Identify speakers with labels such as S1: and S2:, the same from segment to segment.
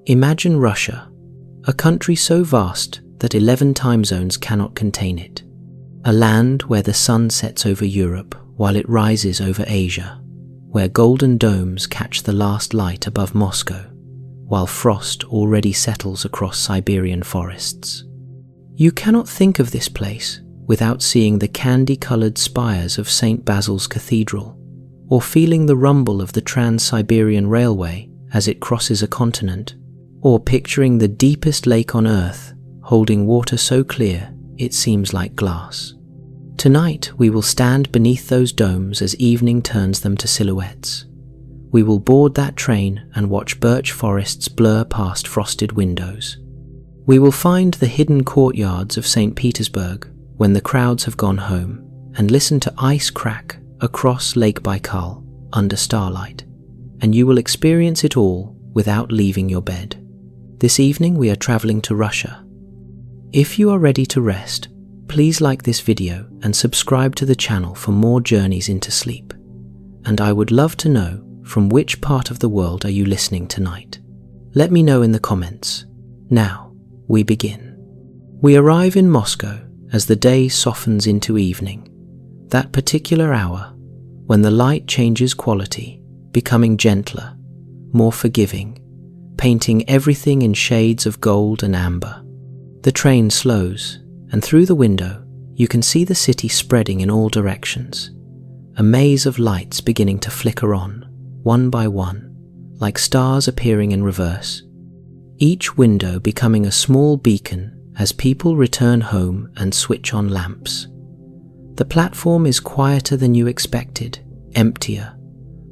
S1: Imagine Russia, a country so vast that 11 time zones cannot contain it. A land where the sun sets over Europe while it rises over Asia, where golden domes catch the last light above Moscow, while frost already settles across Siberian forests. You cannot think of this place without seeing the candy-coloured spires of St. Basil's Cathedral, or feeling the rumble of the Trans-Siberian Railway as it crosses a continent, or picturing the deepest lake on Earth holding water so clear it seems like glass. Tonight we will stand beneath those domes as evening turns them to silhouettes. We will board that train and watch birch forests blur past frosted windows. We will find the hidden courtyards of St. Petersburg when the crowds have gone home, and listen to ice crack across Lake Baikal under starlight, and you will experience it all without leaving your bed. This evening we are traveling to Russia. If you are ready to rest, please like this video and subscribe to the channel for more journeys into sleep. And I would love to know, from which part of the world are you listening tonight? Let me know in the comments. Now, we begin. We arrive in Moscow as the day softens into evening, that particular hour when the light changes quality, becoming gentler, more forgiving, painting everything in shades of gold and amber. The train slows, and through the window you can see the city spreading in all directions, a maze of lights beginning to flicker on, one by one, like stars appearing in reverse, each window becoming a small beacon as people return home and switch on lamps. The platform is quieter than you expected, emptier,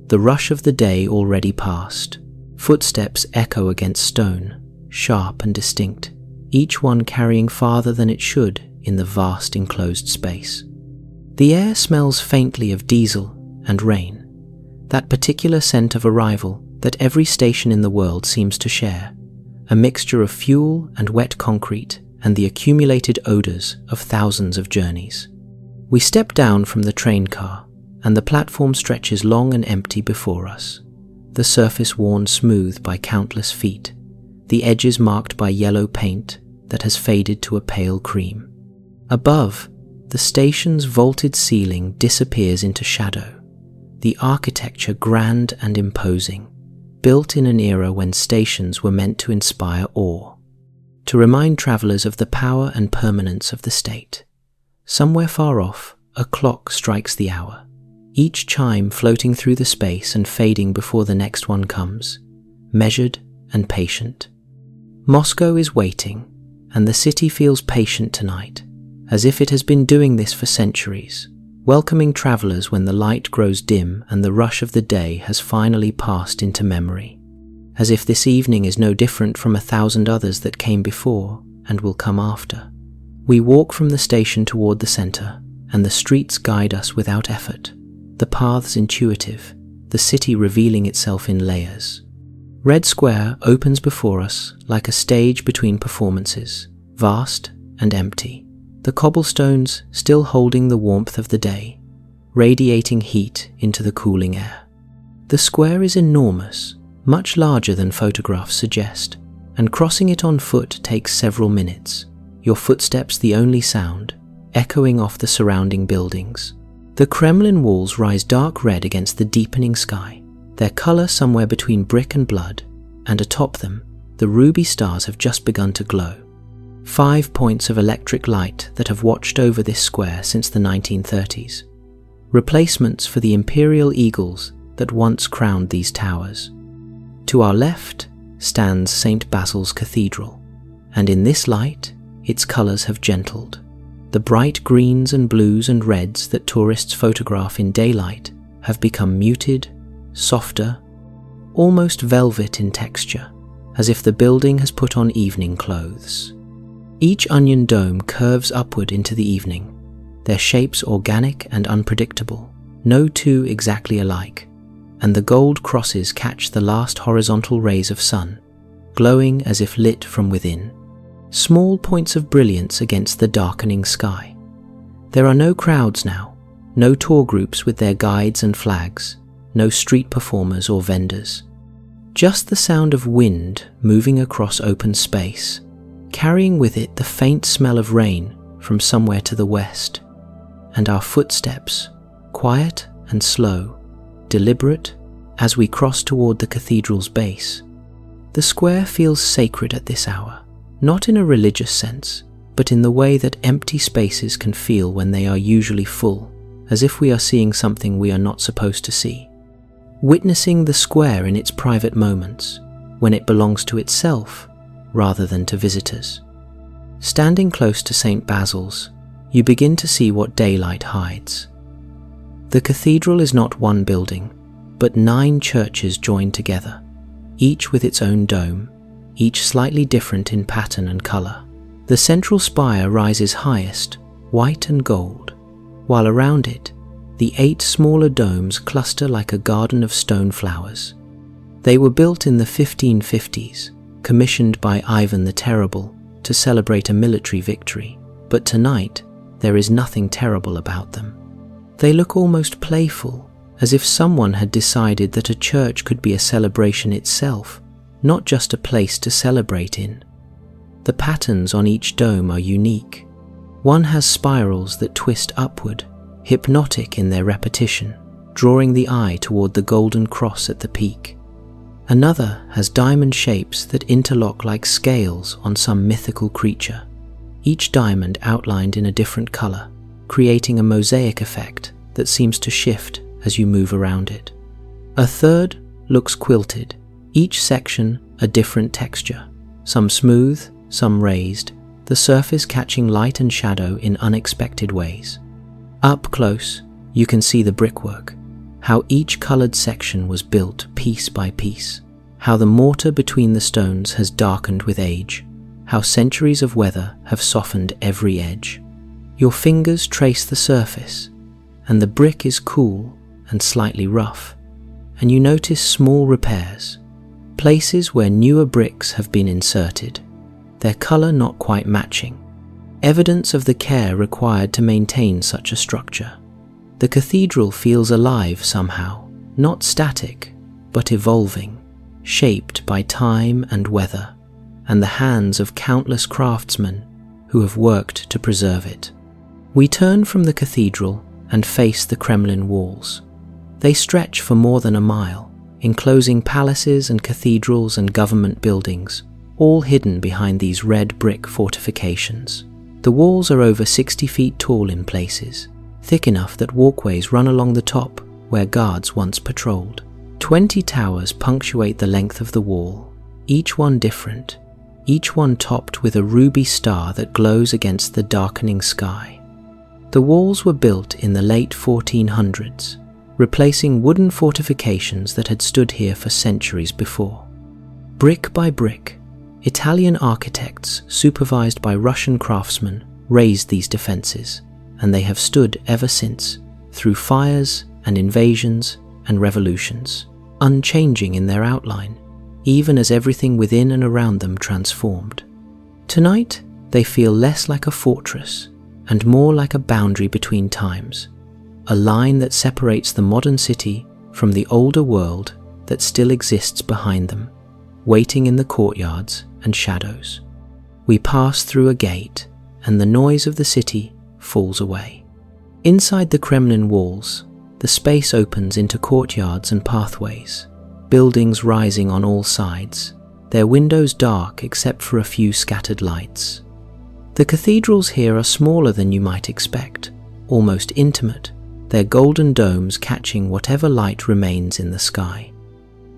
S1: the rush of the day already past. Footsteps echo against stone, sharp and distinct, each one carrying farther than it should in the vast enclosed space. The air smells faintly of diesel and rain, that particular scent of arrival that every station in the world seems to share, a mixture of fuel and wet concrete and the accumulated odours of thousands of journeys. We step down from the train car, and the platform stretches long and empty before us, the surface worn smooth by countless feet, the edges marked by yellow paint that has faded to a pale cream. Above, the station's vaulted ceiling disappears into shadow, the architecture grand and imposing, built in an era when stations were meant to inspire awe, to remind travellers of the power and permanence of the state. Somewhere far off, a clock strikes the hour, each chime floating through the space and fading before the next one comes, measured and patient. Moscow is waiting, and the city feels patient tonight, as if it has been doing this for centuries, welcoming travellers when the light grows dim and the rush of the day has finally passed into memory, as if this evening is no different from 1,000 others that came before and will come after. We walk from the station toward the centre, and the streets guide us without effort, the paths intuitive, the city revealing itself in layers. Red Square opens before us like a stage between performances, vast and empty, the cobblestones still holding the warmth of the day, radiating heat into the cooling air. The square is enormous, much larger than photographs suggest, and crossing it on foot takes several minutes, your footsteps the only sound, echoing off the surrounding buildings. The Kremlin walls rise dark red against the deepening sky, their colour somewhere between brick and blood, and atop them, the ruby stars have just begun to glow. 5 points of electric light that have watched over this square since the 1930s. Replacements for the imperial eagles that once crowned these towers. To our left stands St. Basil's Cathedral, and in this light, its colours have gentled. The bright greens and blues and reds that tourists photograph in daylight have become muted, softer, almost velvet in texture, as if the building has put on evening clothes. Each onion dome curves upward into the evening, their shapes organic and unpredictable, no two exactly alike, and the gold crosses catch the last horizontal rays of sun, glowing as if lit from within. Small points of brilliance against the darkening sky. There are no crowds now, no tour groups with their guides and flags, no street performers or vendors. Just the sound of wind moving across open space, carrying with it the faint smell of rain from somewhere to the west, and our footsteps, quiet and slow, deliberate, as we cross toward the cathedral's base. The square feels sacred at this hour, not in a religious sense, but in the way that empty spaces can feel when they are usually full, as if we are seeing something we are not supposed to see. Witnessing the square in its private moments, when it belongs to itself rather than to visitors. Standing close to St. Basil's, you begin to see what daylight hides. The cathedral is not one building, but 9 churches joined together, each with its own dome, each slightly different in pattern and color. The central spire rises highest, white and gold, while around it, the 8 smaller domes cluster like a garden of stone flowers. They were built in the 1550s, commissioned by Ivan the Terrible to celebrate a military victory, but tonight there is nothing terrible about them. They look almost playful, as if someone had decided that a church could be a celebration itself, not just a place to celebrate in. The patterns on each dome are unique. One has spirals that twist upward, hypnotic in their repetition, drawing the eye toward the golden cross at the peak. Another has diamond shapes that interlock like scales on some mythical creature, each diamond outlined in a different color, creating a mosaic effect that seems to shift as you move around it. A third looks quilted, each section a different texture, some smooth, some raised, the surface catching light and shadow in unexpected ways. Up close, you can see the brickwork, how each colored section was built piece by piece, how the mortar between the stones has darkened with age, how centuries of weather have softened every edge. Your fingers trace the surface, and the brick is cool and slightly rough, and you notice small repairs, places where newer bricks have been inserted, their color not quite matching, evidence of the care required to maintain such a structure. The cathedral feels alive somehow, not static, but evolving, shaped by time and weather, and the hands of countless craftsmen who have worked to preserve it. We turn from the cathedral and face the Kremlin walls. They stretch for more than a mile, enclosing palaces and cathedrals and government buildings, all hidden behind these red brick fortifications. The walls are over 60 feet tall in places, thick enough that walkways run along the top where guards once patrolled. 20 towers punctuate the length of the wall, each one different, each one topped with a ruby star that glows against the darkening sky. The walls were built in the late 1400s, replacing wooden fortifications that had stood here for centuries before. Brick by brick, Italian architects, supervised by Russian craftsmen, raised these defenses, and they have stood ever since, through fires and invasions and revolutions, unchanging in their outline, even as everything within and around them transformed. Tonight, they feel less like a fortress and more like a boundary between times, a line that separates the modern city from the older world that still exists behind them, waiting in the courtyards and shadows. We pass through a gate, and the noise of the city falls away. Inside the Kremlin walls, the space opens into courtyards and pathways, buildings rising on all sides, their windows dark except for a few scattered lights. The cathedrals here are smaller than you might expect, almost intimate, their golden domes catching whatever light remains in the sky.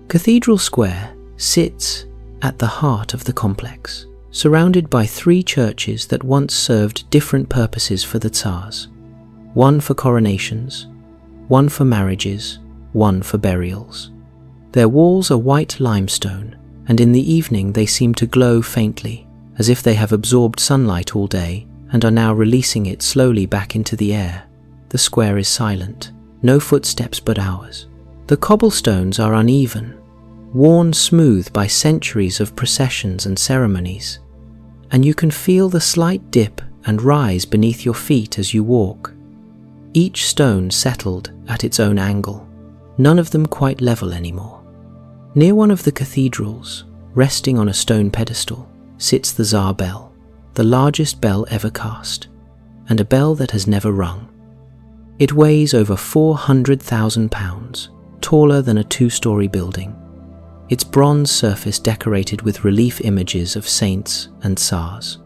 S1: Cathedral Square sits at the heart of the complex, surrounded by 3 churches that once served different purposes for the Tsars. One for coronations, one for marriages, one for burials. Their walls are white limestone, and in the evening they seem to glow faintly, as if they have absorbed sunlight all day and are now releasing it slowly back into the air. The square is silent, no footsteps but ours. The cobblestones are uneven, worn smooth by centuries of processions and ceremonies, and you can feel the slight dip and rise beneath your feet as you walk. Each stone settled at its own angle, none of them quite level anymore. Near one of the cathedrals, resting on a stone pedestal, sits the Tsar bell, the largest bell ever cast, and a bell that has never rung. It weighs over 400,000 pounds, taller than a 2-story building, its bronze surface decorated with relief images of saints and tsars.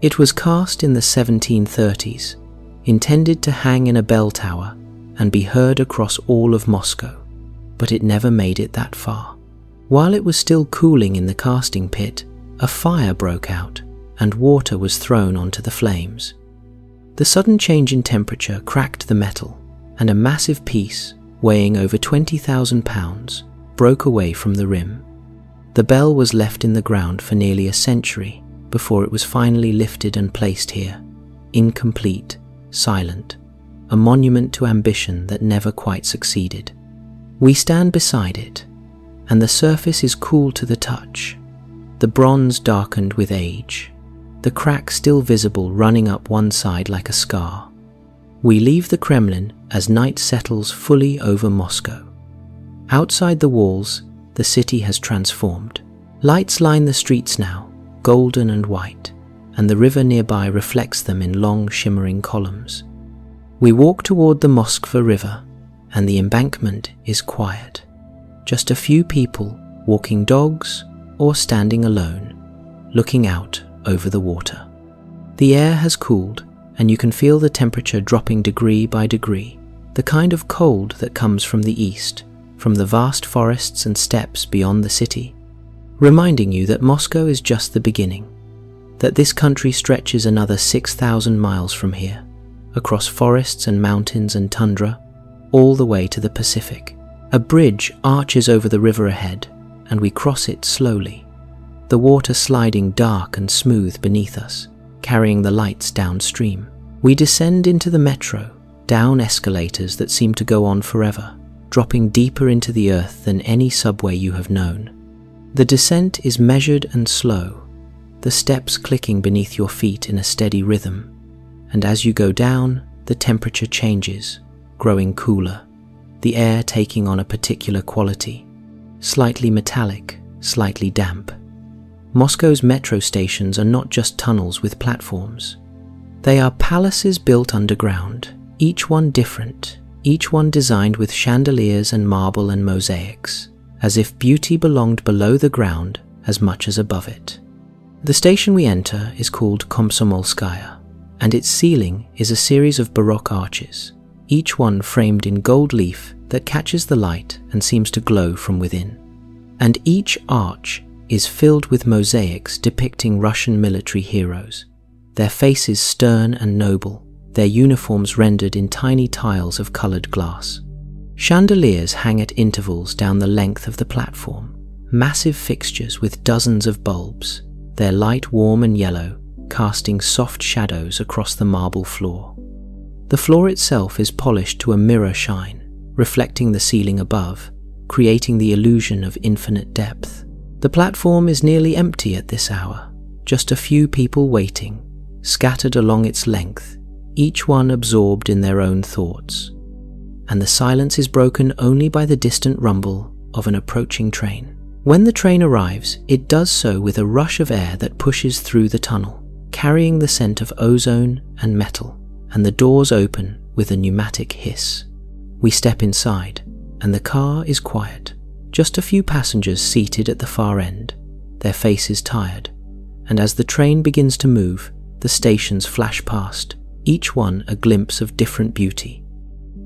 S1: It was cast in the 1730s, intended to hang in a bell tower and be heard across all of Moscow, but it never made it that far. While it was still cooling in the casting pit, a fire broke out and water was thrown onto the flames. The sudden change in temperature cracked the metal, and a massive piece, weighing over 20,000 pounds, broke away from the rim. The bell was left in the ground for nearly a century before it was finally lifted and placed here, incomplete, silent, a monument to ambition that never quite succeeded. We stand beside it, and the surface is cool to the touch, the bronze darkened with age, the crack still visible running up one side like a scar. We leave the Kremlin as night settles fully over Moscow. Outside the walls, the city has transformed. Lights line the streets now, golden and white, and the river nearby reflects them in long shimmering columns. We walk toward the Moskva River, and the embankment is quiet. Just a few people walking dogs or standing alone, looking out over the water. The air has cooled, and you can feel the temperature dropping degree by degree, the kind of cold that comes from the east, from the vast forests and steppes beyond the city, reminding you that Moscow is just the beginning, that this country stretches another 6,000 miles from here, across forests and mountains and tundra, all the way to the Pacific. A bridge arches over the river ahead, and we cross it slowly, the water sliding dark and smooth beneath us, carrying the lights downstream. We descend into the metro, down escalators that seem to go on forever, dropping deeper into the earth than any subway you have known. The descent is measured and slow, the steps clicking beneath your feet in a steady rhythm, and as you go down, the temperature changes, growing cooler, the air taking on a particular quality, slightly metallic, slightly damp. Moscow's metro stations are not just tunnels with platforms. They are palaces built underground, each one different, each one designed with chandeliers and marble and mosaics, as if beauty belonged below the ground as much as above it. The station we enter is called Komsomolskaya, and its ceiling is a series of Baroque arches, each one framed in gold leaf that catches the light and seems to glow from within. And each arch is filled with mosaics depicting Russian military heroes, their faces stern and noble, their uniforms rendered in tiny tiles of colored glass. Chandeliers hang at intervals down the length of the platform, massive fixtures with dozens of bulbs, their light warm and yellow, casting soft shadows across the marble floor. The floor itself is polished to a mirror shine, reflecting the ceiling above, creating the illusion of infinite depth. The platform is nearly empty at this hour, just a few people waiting, scattered along its length, each one absorbed in their own thoughts. And the silence is broken only by the distant rumble of an approaching train. When the train arrives, it does so with a rush of air that pushes through the tunnel, carrying the scent of ozone and metal, and the doors open with a pneumatic hiss. We step inside, and the car is quiet. Just a few passengers seated at the far end, their faces tired, and as the train begins to move, the stations flash past, each one a glimpse of different beauty.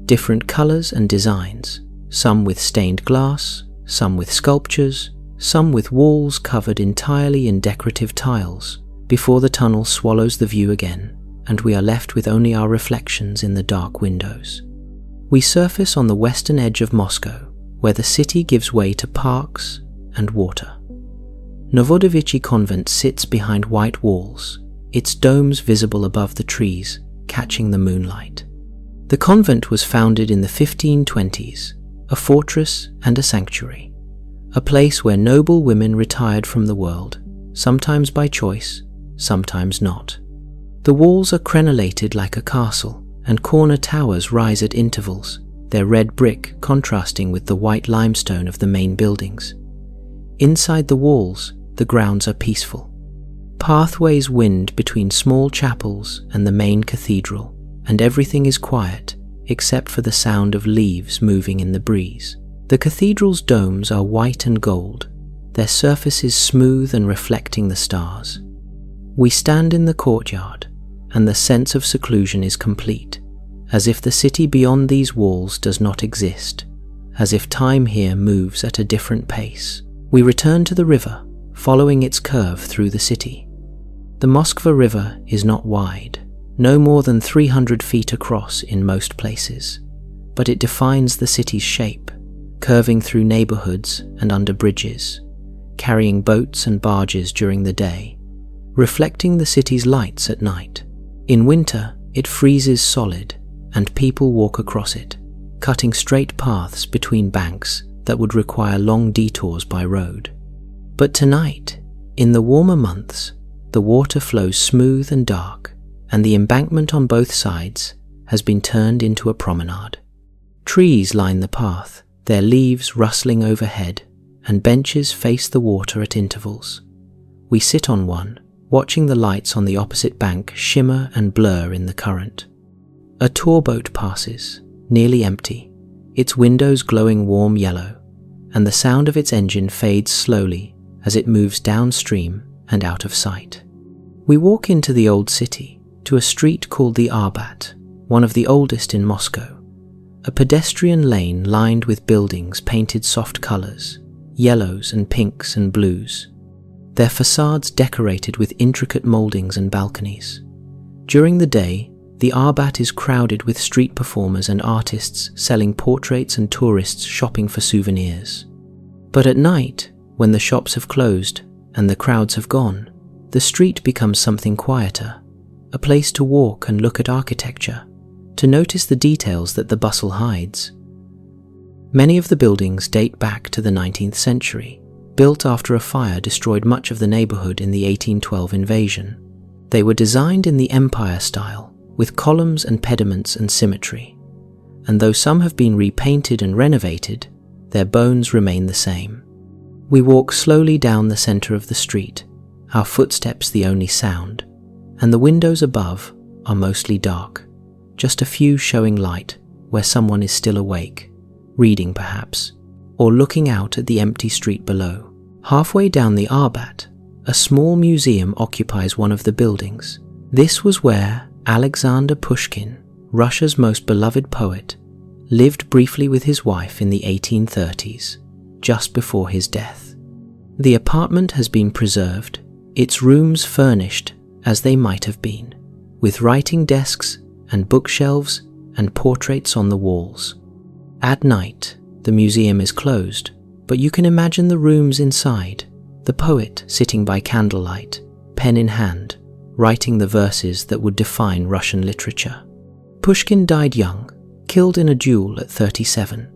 S1: Different colors and designs, some with stained glass, some with sculptures, some with walls covered entirely in decorative tiles, before the tunnel swallows the view again, and we are left with only our reflections in the dark windows. We surface on the western edge of Moscow, where the city gives way to parks and water. Novodevichy Convent sits behind white walls, its domes visible above the trees, catching the moonlight. The convent was founded in the 1520s, a fortress and a sanctuary, a place where noble women retired from the world, sometimes by choice, sometimes not. The walls are crenellated like a castle, and corner towers rise at intervals, their red brick contrasting with the white limestone of the main buildings. Inside the walls, the grounds are peaceful. Pathways wind between small chapels and the main cathedral, and everything is quiet except for the sound of leaves moving in the breeze. The cathedral's domes are white and gold, their surfaces smooth and reflecting the stars. We stand in the courtyard, and the sense of seclusion is complete, as if the city beyond these walls does not exist, as if time here moves at a different pace. We return to the river, following its curve through the city. The Moskva River is not wide, no more than 300 feet across in most places, but it defines the city's shape, curving through neighborhoods and under bridges, carrying boats and barges during the day, reflecting the city's lights at night. In winter, it freezes solid, and people walk across it, cutting straight paths between banks that would require long detours by road. But tonight, in the warmer months, the water flows smooth and dark, and the embankment on both sides has been turned into a promenade. Trees line the path, their leaves rustling overhead, and benches face the water at intervals. We sit on one, watching the lights on the opposite bank shimmer and blur in the current. A tour boat passes, nearly empty, its windows glowing warm yellow, and the sound of its engine fades slowly as it moves downstream and out of sight. We walk into the old city, to a street called the Arbat, one of the oldest in Moscow, a pedestrian lane lined with buildings painted soft colors, yellows and pinks and blues, their facades decorated with intricate moldings and balconies. During the day, the Arbat is crowded with street performers and artists selling portraits and tourists shopping for souvenirs. But at night, when the shops have closed and the crowds have gone, the street becomes something quieter, a place to walk and look at architecture, to notice the details that the bustle hides. Many of the buildings date back to the 19th century, built after a fire destroyed much of the neighborhood in the 1812 invasion. They were designed in the Empire style, with columns and pediments and symmetry, and though some have been repainted and renovated, their bones remain the same. We walk slowly down the center of the street, our footsteps the only sound, and the windows above are mostly dark, just a few showing light where someone is still awake, reading perhaps, or looking out at the empty street below. Halfway down the Arbat, a small museum occupies one of the buildings. This was where Alexander Pushkin, Russia's most beloved poet, lived briefly with his wife in the 1830s, just before his death. The apartment has been preserved, its rooms furnished as they might have been, with writing desks and bookshelves and portraits on the walls. At night, the museum is closed, but you can imagine the rooms inside, the poet sitting by candlelight, pen in hand, writing the verses that would define Russian literature. Pushkin died young, killed in a duel at 37,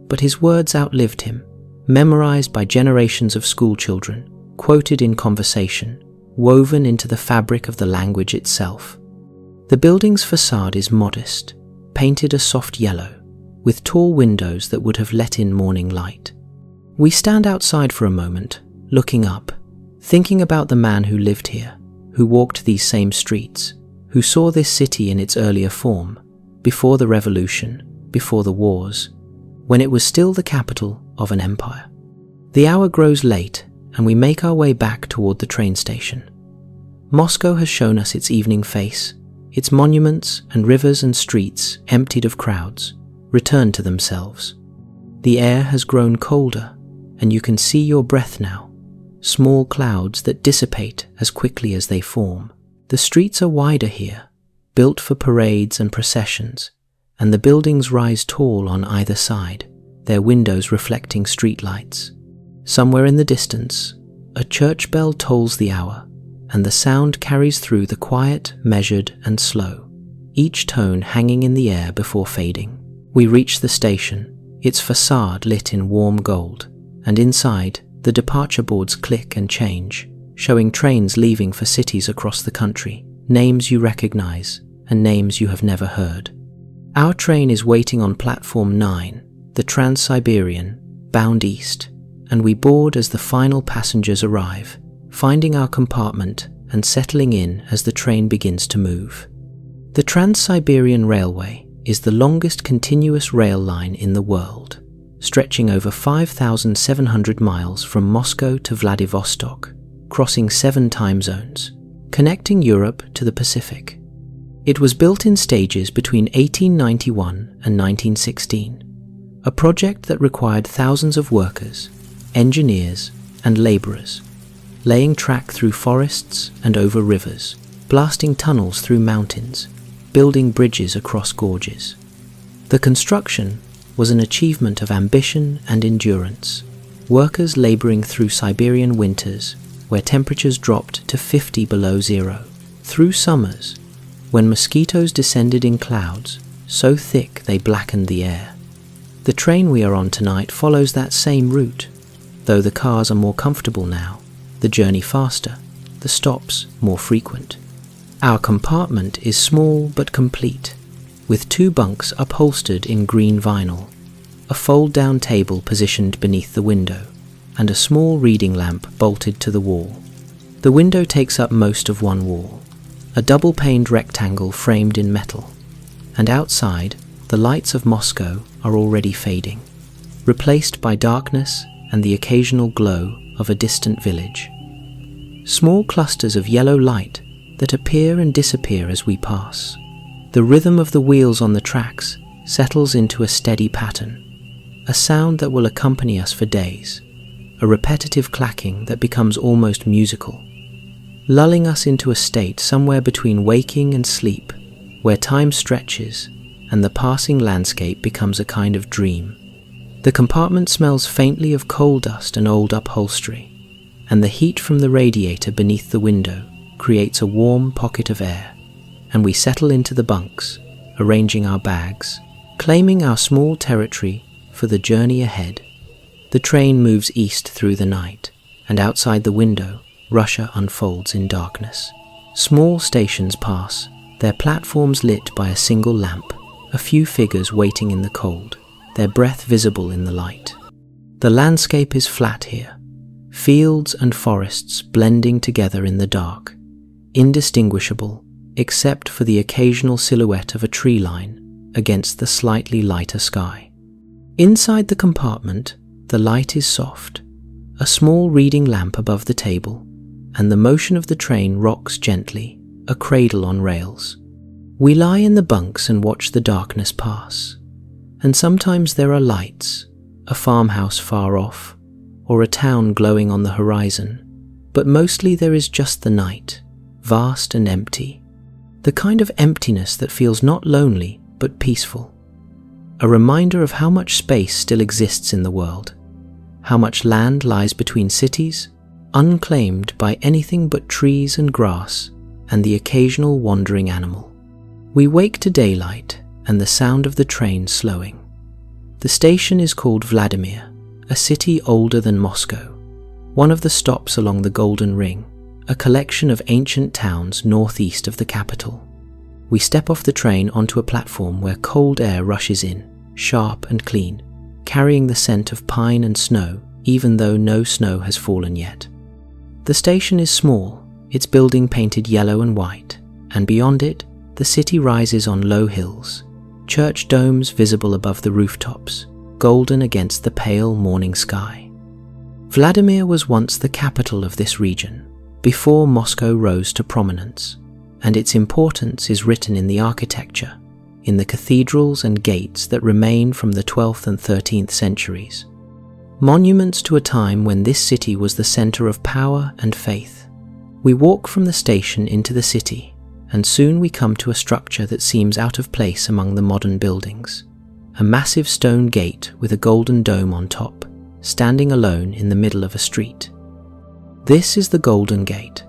S1: but his words outlived him, memorized by generations of schoolchildren, quoted in conversation, woven into the fabric of the language itself. The building's facade is modest, painted a soft yellow, with tall windows that would have let in morning light. We stand outside for a moment, looking up, thinking about the man who lived here, who walked these same streets, who saw this city in its earlier form, before the revolution, before the wars, when it was still the capital of an empire. The hour grows late, and we make our way back toward the train station. Moscow has shown us its evening face, its monuments and rivers and streets emptied of crowds, return to themselves. The air has grown colder, and you can see your breath now, small clouds that dissipate as quickly as they form. The streets are wider here, built for parades and processions, and the buildings rise tall on either side, their windows reflecting streetlights. Somewhere in the distance, a church bell tolls the hour, and the sound carries through the quiet, measured, and slow, each tone hanging in the air before fading. We reach the station, its facade lit in warm gold, and inside, the departure boards click and change, showing trains leaving for cities across the country, names you recognize and names you have never heard. Our train is waiting on platform 9, the Trans-Siberian, bound east, and we board as the final passengers arrive, finding our compartment and settling in as the train begins to move. The Trans-Siberian Railway is the longest continuous rail line in the world, stretching over 5,700 miles from Moscow to Vladivostok, crossing 7 time zones, connecting Europe to the Pacific. It was built in stages between 1891 and 1916, a project that required thousands of workers, engineers, and laborers, laying track through forests and over rivers, blasting tunnels through mountains, building bridges across gorges. The construction was an achievement of ambition and endurance, workers laboring through Siberian winters where temperatures dropped to 50 below zero, through summers when mosquitoes descended in clouds so thick they blackened the air. The train we are on tonight follows that same route, though the cars are more comfortable now, the journey faster, the stops more frequent. Our compartment is small but complete, with 2 bunks upholstered in green vinyl, a fold-down table positioned beneath the window, and a small reading lamp bolted to the wall. The window takes up most of one wall, a double-paned rectangle framed in metal, and outside, the lights of Moscow are already fading, replaced by darkness and the occasional glow of a distant village. Small clusters of yellow light that appear and disappear as we pass. The rhythm of the wheels on the tracks settles into a steady pattern, a sound that will accompany us for days, a repetitive clacking that becomes almost musical, lulling us into a state somewhere between waking and sleep, where time stretches and the passing landscape becomes a kind of dream. The compartment smells faintly of coal dust and old upholstery, and the heat from the radiator beneath the window creates a warm pocket of air, and we settle into the bunks, arranging our bags, claiming our small territory for the journey ahead. The train moves east through the night, and outside the window, Russia unfolds in darkness. Small stations pass, their platforms lit by a single lamp, a few figures waiting in the cold, their breath visible in the light. The landscape is flat here, fields and forests blending together in the dark, indistinguishable except for the occasional silhouette of a tree line against the slightly lighter sky. Inside the compartment, the light is soft, a small reading lamp above the table, and the motion of the train rocks gently, a cradle on rails. We lie in the bunks and watch the darkness pass, and sometimes there are lights, a farmhouse far off, or a town glowing on the horizon, but mostly there is just the night, vast and empty, the kind of emptiness that feels not lonely but peaceful, a reminder of how much space still exists in the world, how much land lies between cities, unclaimed by anything but trees and grass and the occasional wandering animal. We wake to daylight and the sound of the train slowing. The station is called Vladimir, a city older than Moscow, one of the stops along the Golden Ring, a collection of ancient towns northeast of the capital. We step off the train onto a platform where cold air rushes in, sharp and clean, carrying the scent of pine and snow, even though no snow has fallen yet. The station is small, its building painted yellow and white, and beyond it, the city rises on low hills, church domes visible above the rooftops, golden against the pale morning sky. Vladimir was once the capital of this region, before Moscow rose to prominence, and its importance is written in the architecture, in the cathedrals and gates that remain from the 12th and 13th centuries, monuments to a time when this city was the center of power and faith. We walk from the station into the city, and soon we come to a structure that seems out of place among the modern buildings, a massive stone gate with a golden dome on top, standing alone in the middle of a street. This is the Golden Gate,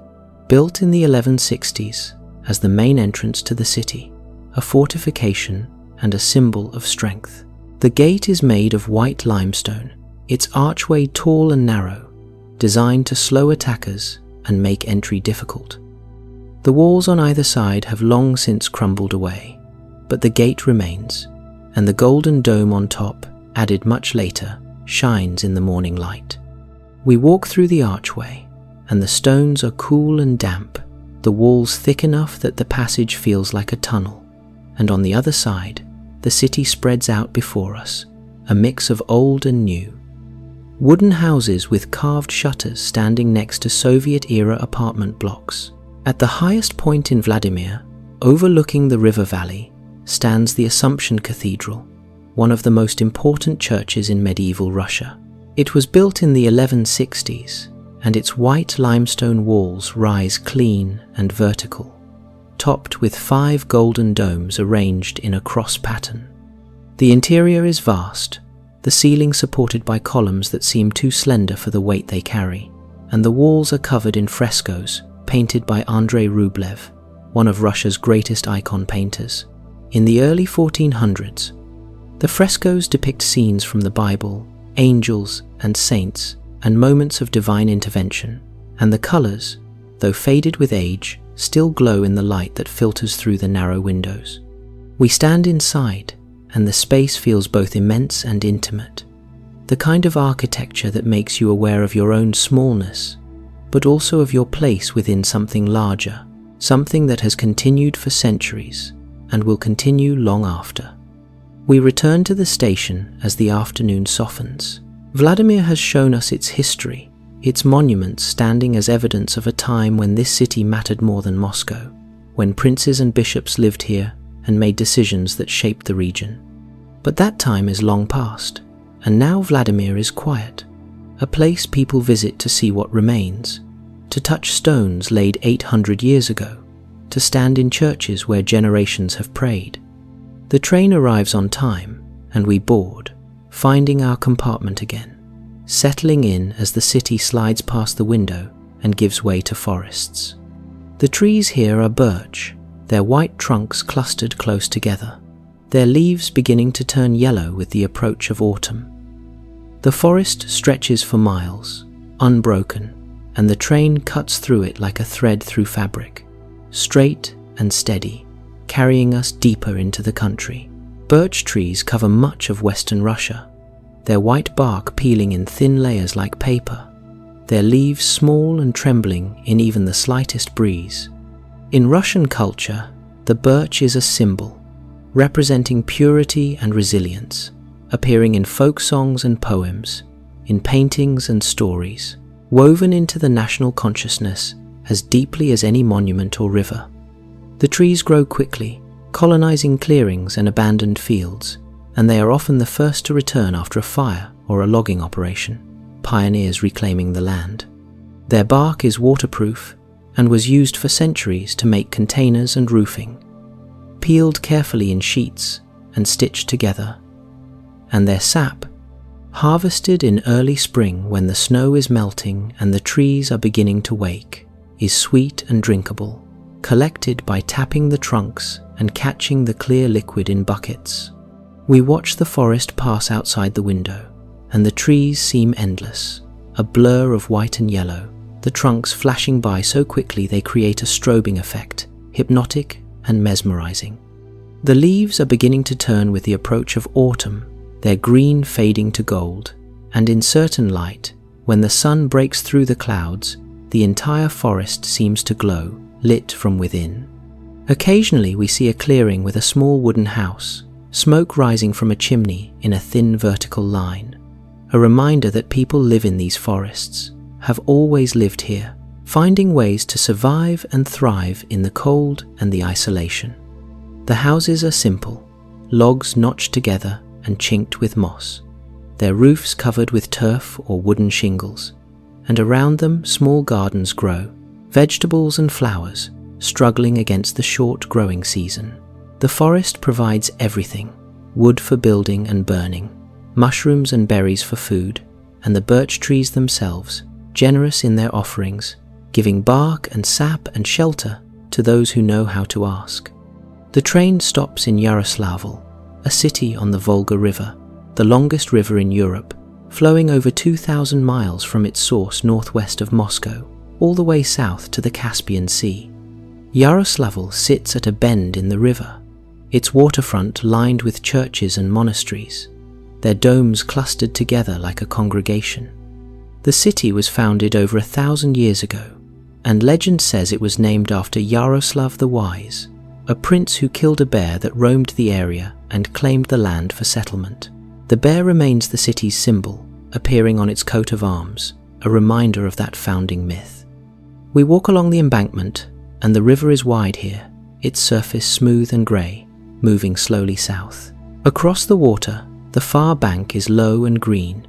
S1: built in the 1160s as the main entrance to the city, a fortification and a symbol of strength. The gate is made of white limestone, its archway tall and narrow, designed to slow attackers and make entry difficult. The walls on either side have long since crumbled away, but the gate remains, and the golden dome on top, added much later, shines in the morning light. We walk through the archway, and the stones are cool and damp, the walls thick enough that the passage feels like a tunnel. And on the other side, the city spreads out before us, a mix of old and new. Wooden houses with carved shutters standing next to Soviet-era apartment blocks. At the highest point in Vladimir, overlooking the river valley, stands the Assumption Cathedral, one of the most important churches in medieval Russia. It was built in the 1160s, and its white limestone walls rise clean and vertical, topped with 5 golden domes arranged in a cross pattern. The interior is vast, the ceiling supported by columns that seem too slender for the weight they carry, and the walls are covered in frescoes painted by Andrei Rublev, one of Russia's greatest icon painters. In the early 1400s, the frescoes depict scenes from the Bible, angels and saints, and moments of divine intervention, and the colors, though faded with age, still glow in the light that filters through the narrow windows. We stand inside, and the space feels both immense and intimate, the kind of architecture that makes you aware of your own smallness, but also of your place within something larger, something that has continued for centuries and will continue long after. We return to the station as the afternoon softens. Vladimir has shown us its history, its monuments standing as evidence of a time when this city mattered more than Moscow, when princes and bishops lived here and made decisions that shaped the region. But that time is long past, and now Vladimir is quiet, a place people visit to see what remains, to touch stones laid 800 years ago, to stand in churches where generations have prayed. The train arrives on time, and we board, finding our compartment again, settling in as the city slides past the window and gives way to forests. The trees here are birch, their white trunks clustered close together, their leaves beginning to turn yellow with the approach of autumn. The forest stretches for miles, unbroken, and the train cuts through it like a thread through fabric, straight and steady, carrying us deeper into the country. Birch trees cover much of western Russia, their white bark peeling in thin layers like paper, their leaves small and trembling in even the slightest breeze. In Russian culture, the birch is a symbol, representing purity and resilience, appearing in folk songs and poems, in paintings and stories, woven into the national consciousness as deeply as any monument or river. The trees grow quickly, colonizing clearings and abandoned fields, and they are often the first to return after a fire or a logging operation, pioneers reclaiming the land. Their bark is waterproof and was used for centuries to make containers and roofing, peeled carefully in sheets and stitched together. And their sap, harvested in early spring when the snow is melting and the trees are beginning to wake, is sweet and drinkable, collected by tapping the trunks and catching the clear liquid in buckets. We watch the forest pass outside the window, and the trees seem endless, a blur of white and yellow, the trunks flashing by so quickly they create a strobing effect, hypnotic and mesmerizing. The leaves are beginning to turn with the approach of autumn, their green fading to gold, and in certain light, when the sun breaks through the clouds, the entire forest seems to glow, lit from within. Occasionally we see a clearing with a small wooden house, smoke rising from a chimney in a thin vertical line, a reminder that people live in these forests, have always lived here, finding ways to survive and thrive in the cold and the isolation. The houses are simple, logs notched together and chinked with moss, their roofs covered with turf or wooden shingles, and around them small gardens grow, vegetables and flowers struggling against the short growing season. The forest provides everything, wood for building and burning, mushrooms and berries for food, and the birch trees themselves, generous in their offerings, giving bark and sap and shelter to those who know how to ask. The train stops in Yaroslavl, a city on the Volga River, the longest river in Europe, flowing over 2,000 miles from its source northwest of Moscow, all the way south to the Caspian Sea. Yaroslavl sits at a bend in the river, its waterfront lined with churches and monasteries, their domes clustered together like a congregation. The city was founded over 1,000 years ago, and legend says it was named after Yaroslav the Wise, a prince who killed a bear that roamed the area and claimed the land for settlement. The bear remains the city's symbol, appearing on its coat of arms, a reminder of that founding myth. We walk along the embankment, and the river is wide here, its surface smooth and grey, moving slowly south. Across the water, the far bank is low and green,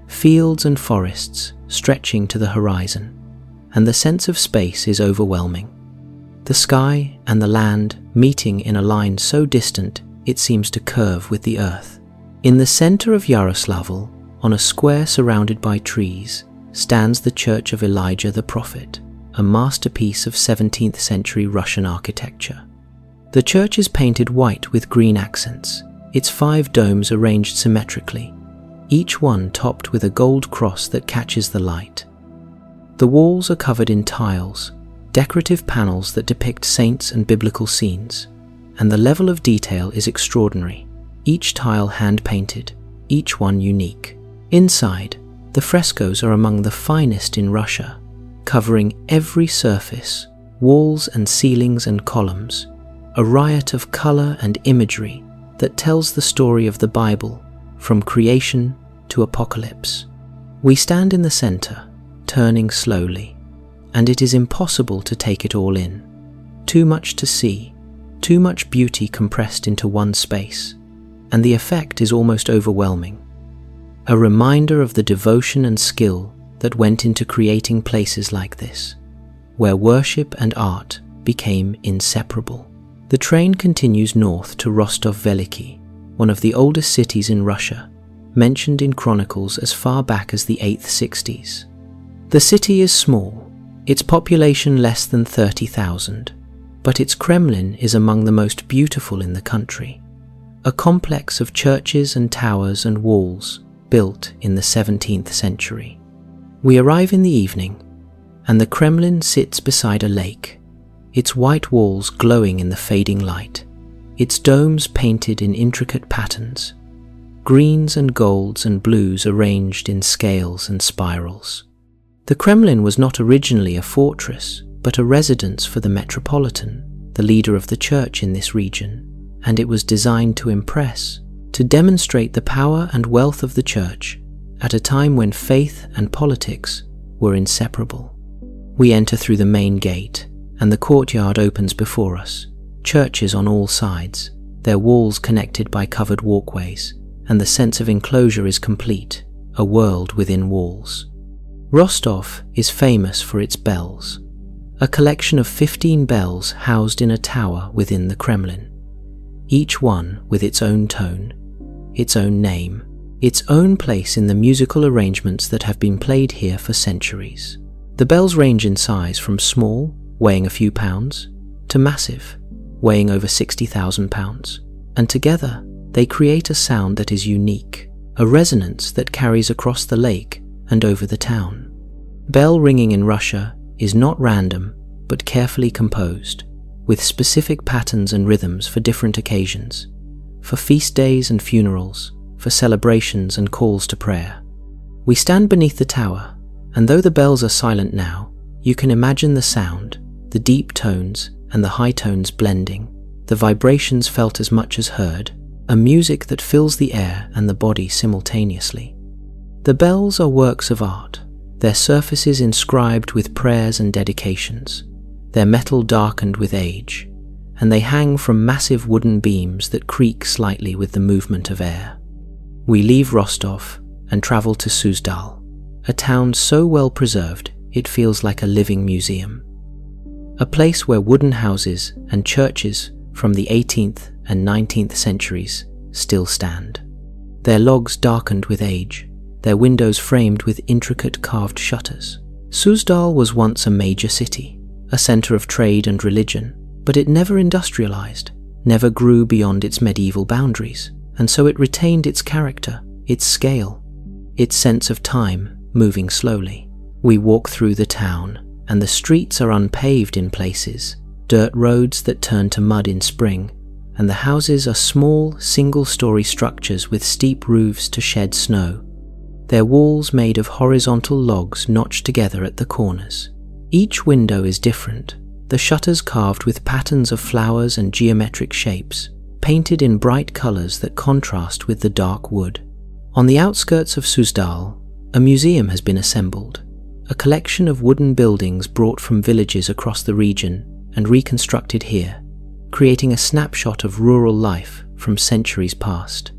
S1: fields and forests stretching to the horizon, and the sense of space is overwhelming. The sky and the land meeting in a line so distant it seems to curve with the earth. In the center of Yaroslavl, on a square surrounded by trees, stands the Church of Elijah the Prophet, a masterpiece of 17th century Russian architecture. The church is painted white with green accents, its 5 domes arranged symmetrically, each one topped with a gold cross that catches the light. The walls are covered in tiles, decorative panels that depict saints and biblical scenes, and the level of detail is extraordinary, each tile hand-painted, each one unique. Inside, the frescoes are among the finest in Russia, covering every surface, walls and ceilings and columns, a riot of color and imagery that tells the story of the Bible from creation to apocalypse. We stand in the center, turning slowly, and it is impossible to take it all in. Too much to see, too much beauty compressed into one space, and the effect is almost overwhelming. A reminder of the devotion and skill that went into creating places like this, where worship and art became inseparable. The train continues north to Rostov-Veliki, one of the oldest cities in Russia, mentioned in chronicles as far back as the 8th 60s. The city is small, its population less than 30,000, but its Kremlin is among the most beautiful in the country, a complex of churches and towers and walls built in the 17th century. We arrive in the evening, and the Kremlin sits beside a lake, its white walls glowing in the fading light, its domes painted in intricate patterns, greens and golds and blues arranged in scales and spirals. The Kremlin was not originally a fortress, but a residence for the Metropolitan, the leader of the church in this region, and it was designed to impress, to demonstrate the power and wealth of the church at a time when faith and politics were inseparable. We enter through the main gate, and the courtyard opens before us, churches on all sides, their walls connected by covered walkways, and the sense of enclosure is complete, a world within walls. Rostov is famous for its bells, a collection of 15 bells housed in a tower within the Kremlin, each one with its own tone, its own name, its own place in the musical arrangements that have been played here for centuries. The bells range in size from small, weighing a few pounds, to massive, weighing over 60,000 pounds, and together they create a sound that is unique, a resonance that carries across the lake and over the town. Bell ringing in Russia is not random, but carefully composed, with specific patterns and rhythms for different occasions, for feast days and funerals, for celebrations and calls to prayer. We stand beneath the tower, and though the bells are silent now, you can imagine the sound, the deep tones and the high tones blending, the vibrations felt as much as heard, a music that fills the air and the body simultaneously. The bells are works of art, their surfaces inscribed with prayers and dedications, their metal darkened with age, and they hang from massive wooden beams that creak slightly with the movement of air. We leave Rostov and travel to Suzdal, a town so well preserved it feels like a living museum. A place where wooden houses and churches from the 18th and 19th centuries still stand, their logs darkened with age, their windows framed with intricate carved shutters. Suzdal was once a major city, a center of trade and religion, but it never industrialized, never grew beyond its medieval boundaries, and so it retained its character, its scale, its sense of time moving slowly. We walk through the town, and the streets are unpaved in places, dirt roads that turn to mud in spring, and the houses are small, single-story structures with steep roofs to shed snow. their walls made of horizontal logs notched together at the corners. Each window is different, the shutters carved with patterns of flowers and geometric shapes, painted in bright colors that contrast with the dark wood. On the outskirts of Suzdal, a museum has been assembled, a collection of wooden buildings brought from villages across the region and reconstructed here, creating a snapshot of rural life from centuries past.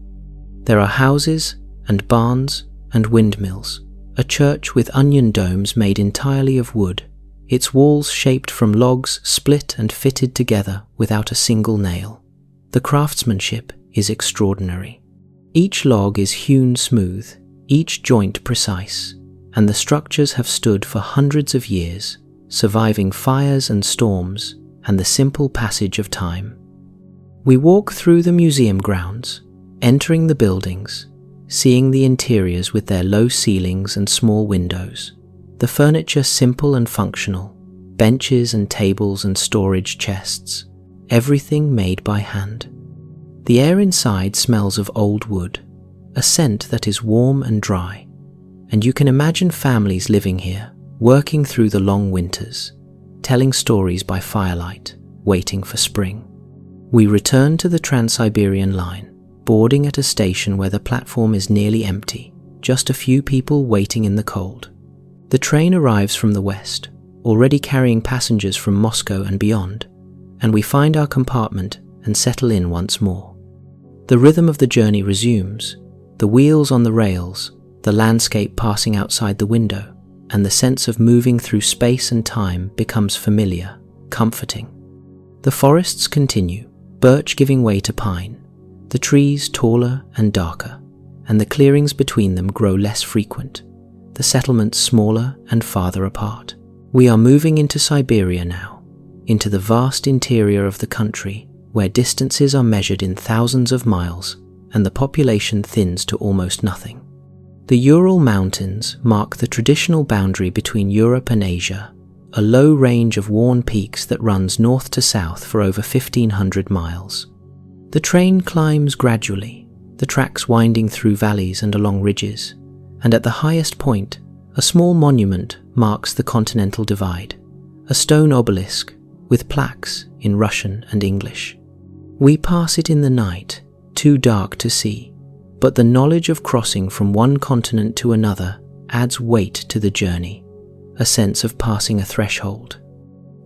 S1: There are houses and barns and windmills, a church with onion domes made entirely of wood, its walls shaped from logs split and fitted together without a single nail. The craftsmanship is extraordinary. Each log is hewn smooth, each joint precise, and the structures have stood for hundreds of years, surviving fires and storms and the simple passage of time. We walk through the museum grounds, entering the buildings, seeing the interiors with their low ceilings and small windows, the furniture simple and functional, benches and tables and storage chests, everything made by hand. The air inside smells of old wood, a scent that is warm and dry, and you can imagine families living here, working through the long winters, telling stories by firelight, waiting for spring. We return to the Trans-Siberian line, boarding at a station where the platform is nearly empty, just a few people waiting in the cold. The train arrives from the west, already carrying passengers from Moscow and beyond, and we find our compartment and settle in once more. The rhythm of the journey resumes, the wheels on the rails, the landscape passing outside the window, and the sense of moving through space and time becomes familiar, comforting. The forests continue, birch giving way to pine, the trees taller and darker, and the clearings between them grow less frequent, the settlements smaller and farther apart. We are moving into Siberia now, into the vast interior of the country, where distances are measured in thousands of miles and the population thins to almost nothing. The Ural Mountains mark the traditional boundary between Europe and Asia, a low range of worn peaks that runs north to south for over 1,500 miles. The train climbs gradually, the tracks winding through valleys and along ridges, and at the highest point, a small monument marks the continental divide, a stone obelisk with plaques in Russian and English. We pass it in the night, too dark to see, but the knowledge of crossing from one continent to another adds weight to the journey, a sense of passing a threshold.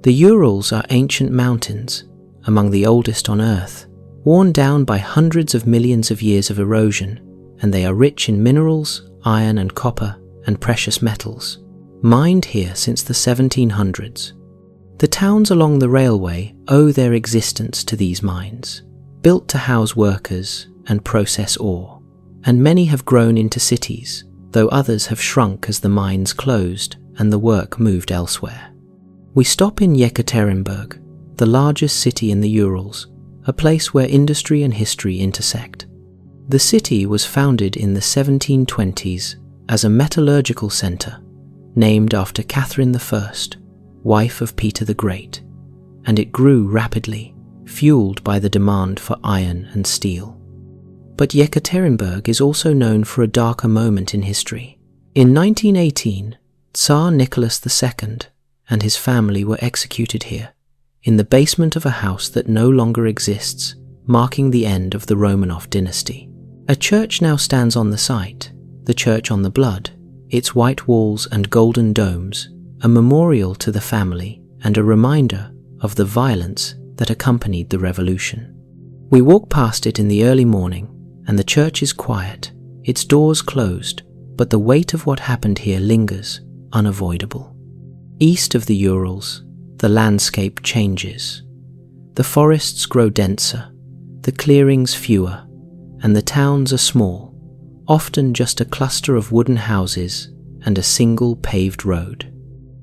S1: The Urals are ancient mountains, among the oldest on Earth, worn down by hundreds of millions of years of erosion, and they are rich in minerals, iron and copper, and precious metals, mined here since the 1700s. The towns along the railway owe their existence to these mines, built to house workers and process ore, and many have grown into cities, though others have shrunk as the mines closed and the work moved elsewhere. We stop in Yekaterinburg, the largest city in the Urals, a place where industry and history intersect. The city was founded in the 1720s as a metallurgical center, named after Catherine I, wife of Peter the Great, and it grew rapidly, fueled by the demand for iron and steel. But Yekaterinburg is also known for a darker moment in history. In 1918, Tsar Nicholas II and his family were executed here, in the basement of a house that no longer exists, marking the end of the Romanov dynasty. A church now stands on the site, the Church on the Blood, its white walls and golden domes, a memorial to the family and a reminder of the violence that accompanied the revolution. We walk past it in the early morning, and the church is quiet, its doors closed, but the weight of what happened here lingers, unavoidable. East of the Urals, the landscape changes. The forests grow denser, the clearings fewer, and the towns are small, often just a cluster of wooden houses and a single paved road.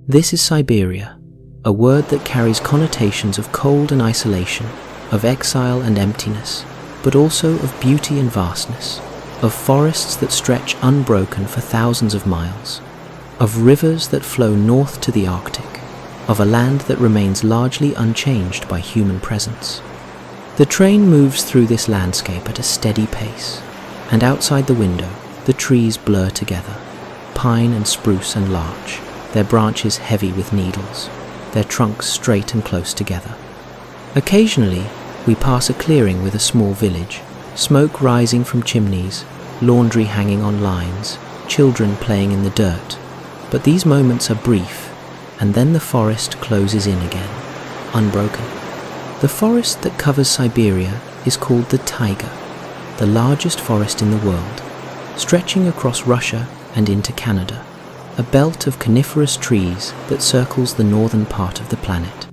S1: This is Siberia, a word that carries connotations of cold and isolation, of exile and emptiness, but also of beauty and vastness, of forests that stretch unbroken for thousands of miles, of rivers that flow north to the Arctic, of a land that remains largely unchanged by human presence. The train moves through this landscape at a steady pace, and outside the window, The trees blur together, pine and spruce and larch, their branches heavy with needles, their trunks straight and close together. Occasionally, we pass a clearing with a small village, smoke rising from chimneys, laundry hanging on lines, children playing in the dirt. But these moments are brief, and then the forest closes in again, unbroken. The forest that covers Siberia is called the taiga, the largest forest in the world, stretching across Russia and into Canada, a belt of coniferous trees that circles the northern part of the planet.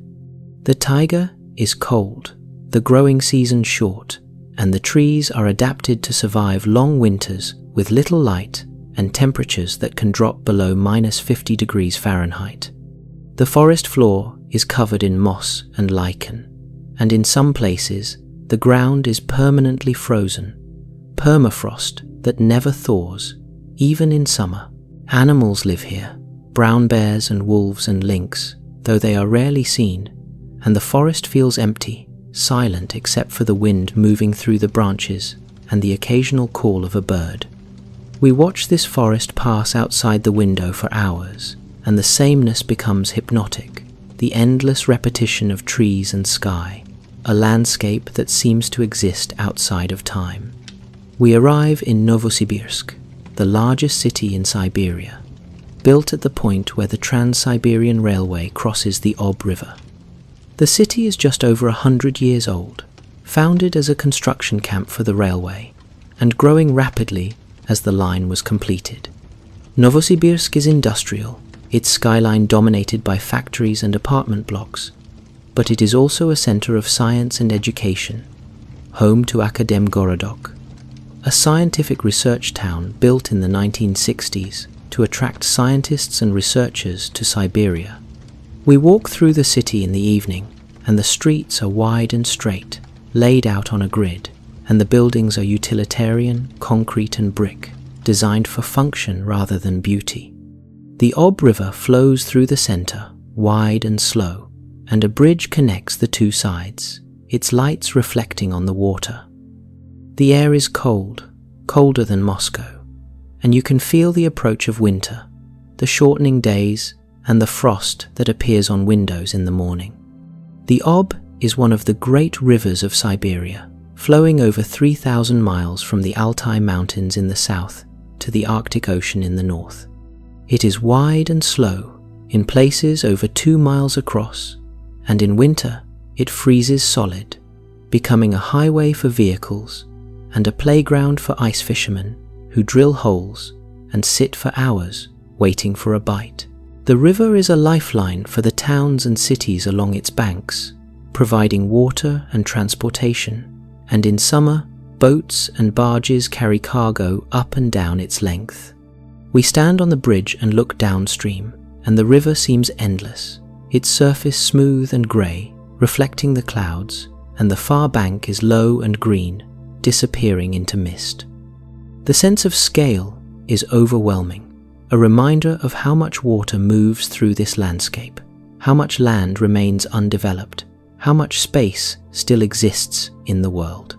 S1: The taiga is cold, the growing season short, and the trees are adapted to survive long winters with little light and temperatures that can drop below -50 degrees Fahrenheit. The forest floor is covered in moss and lichen, and in some places the ground is permanently frozen, permafrost that never thaws, even in summer. Animals live here, brown bears and wolves and lynx, though they are rarely seen, and the forest feels empty, silent except for the wind moving through the branches and the occasional call of a bird. We watch this forest pass outside the window for hours, and the sameness becomes hypnotic, the endless repetition of trees and sky, a landscape that seems to exist outside of time. We arrive in Novosibirsk, the largest city in Siberia, built at the point where the Trans-Siberian Railway crosses the Ob River. The city is just over 100 years old, founded as a construction camp for the railway, and growing rapidly as the line was completed. Novosibirsk is industrial, its skyline dominated by factories and apartment blocks, but it is also a center of science and education, home to Akademgorodok, a scientific research town built in the 1960s to attract scientists and researchers to Siberia. We walk through the city in the evening, and the streets are wide and straight, laid out on a grid, and the buildings are utilitarian, concrete and brick, designed for function rather than beauty. The Ob River flows through the center, wide and slow, and a bridge connects the two sides, its lights reflecting on the water. The air is cold, colder than Moscow, and you can feel the approach of winter, the shortening days, and the frost that appears on windows in the morning. The Ob is one of the great rivers of Siberia, flowing over 3,000 miles from the Altai Mountains in the south to the Arctic Ocean in the north. It is wide and slow, in places over 2 miles across, and in winter it freezes solid, becoming a highway for vehicles and a playground for ice fishermen who drill holes and sit for hours waiting for a bite. The river is a lifeline for the towns and cities along its banks, providing water and transportation, and in summer, boats and barges carry cargo up and down its length. We stand on the bridge and look downstream, and the river seems endless, its surface smooth and grey, reflecting the clouds, and the far bank is low and green, disappearing into mist. The sense of scale is overwhelming, a reminder of how much water moves through this landscape, how much land remains undeveloped, how much space still exists in the world.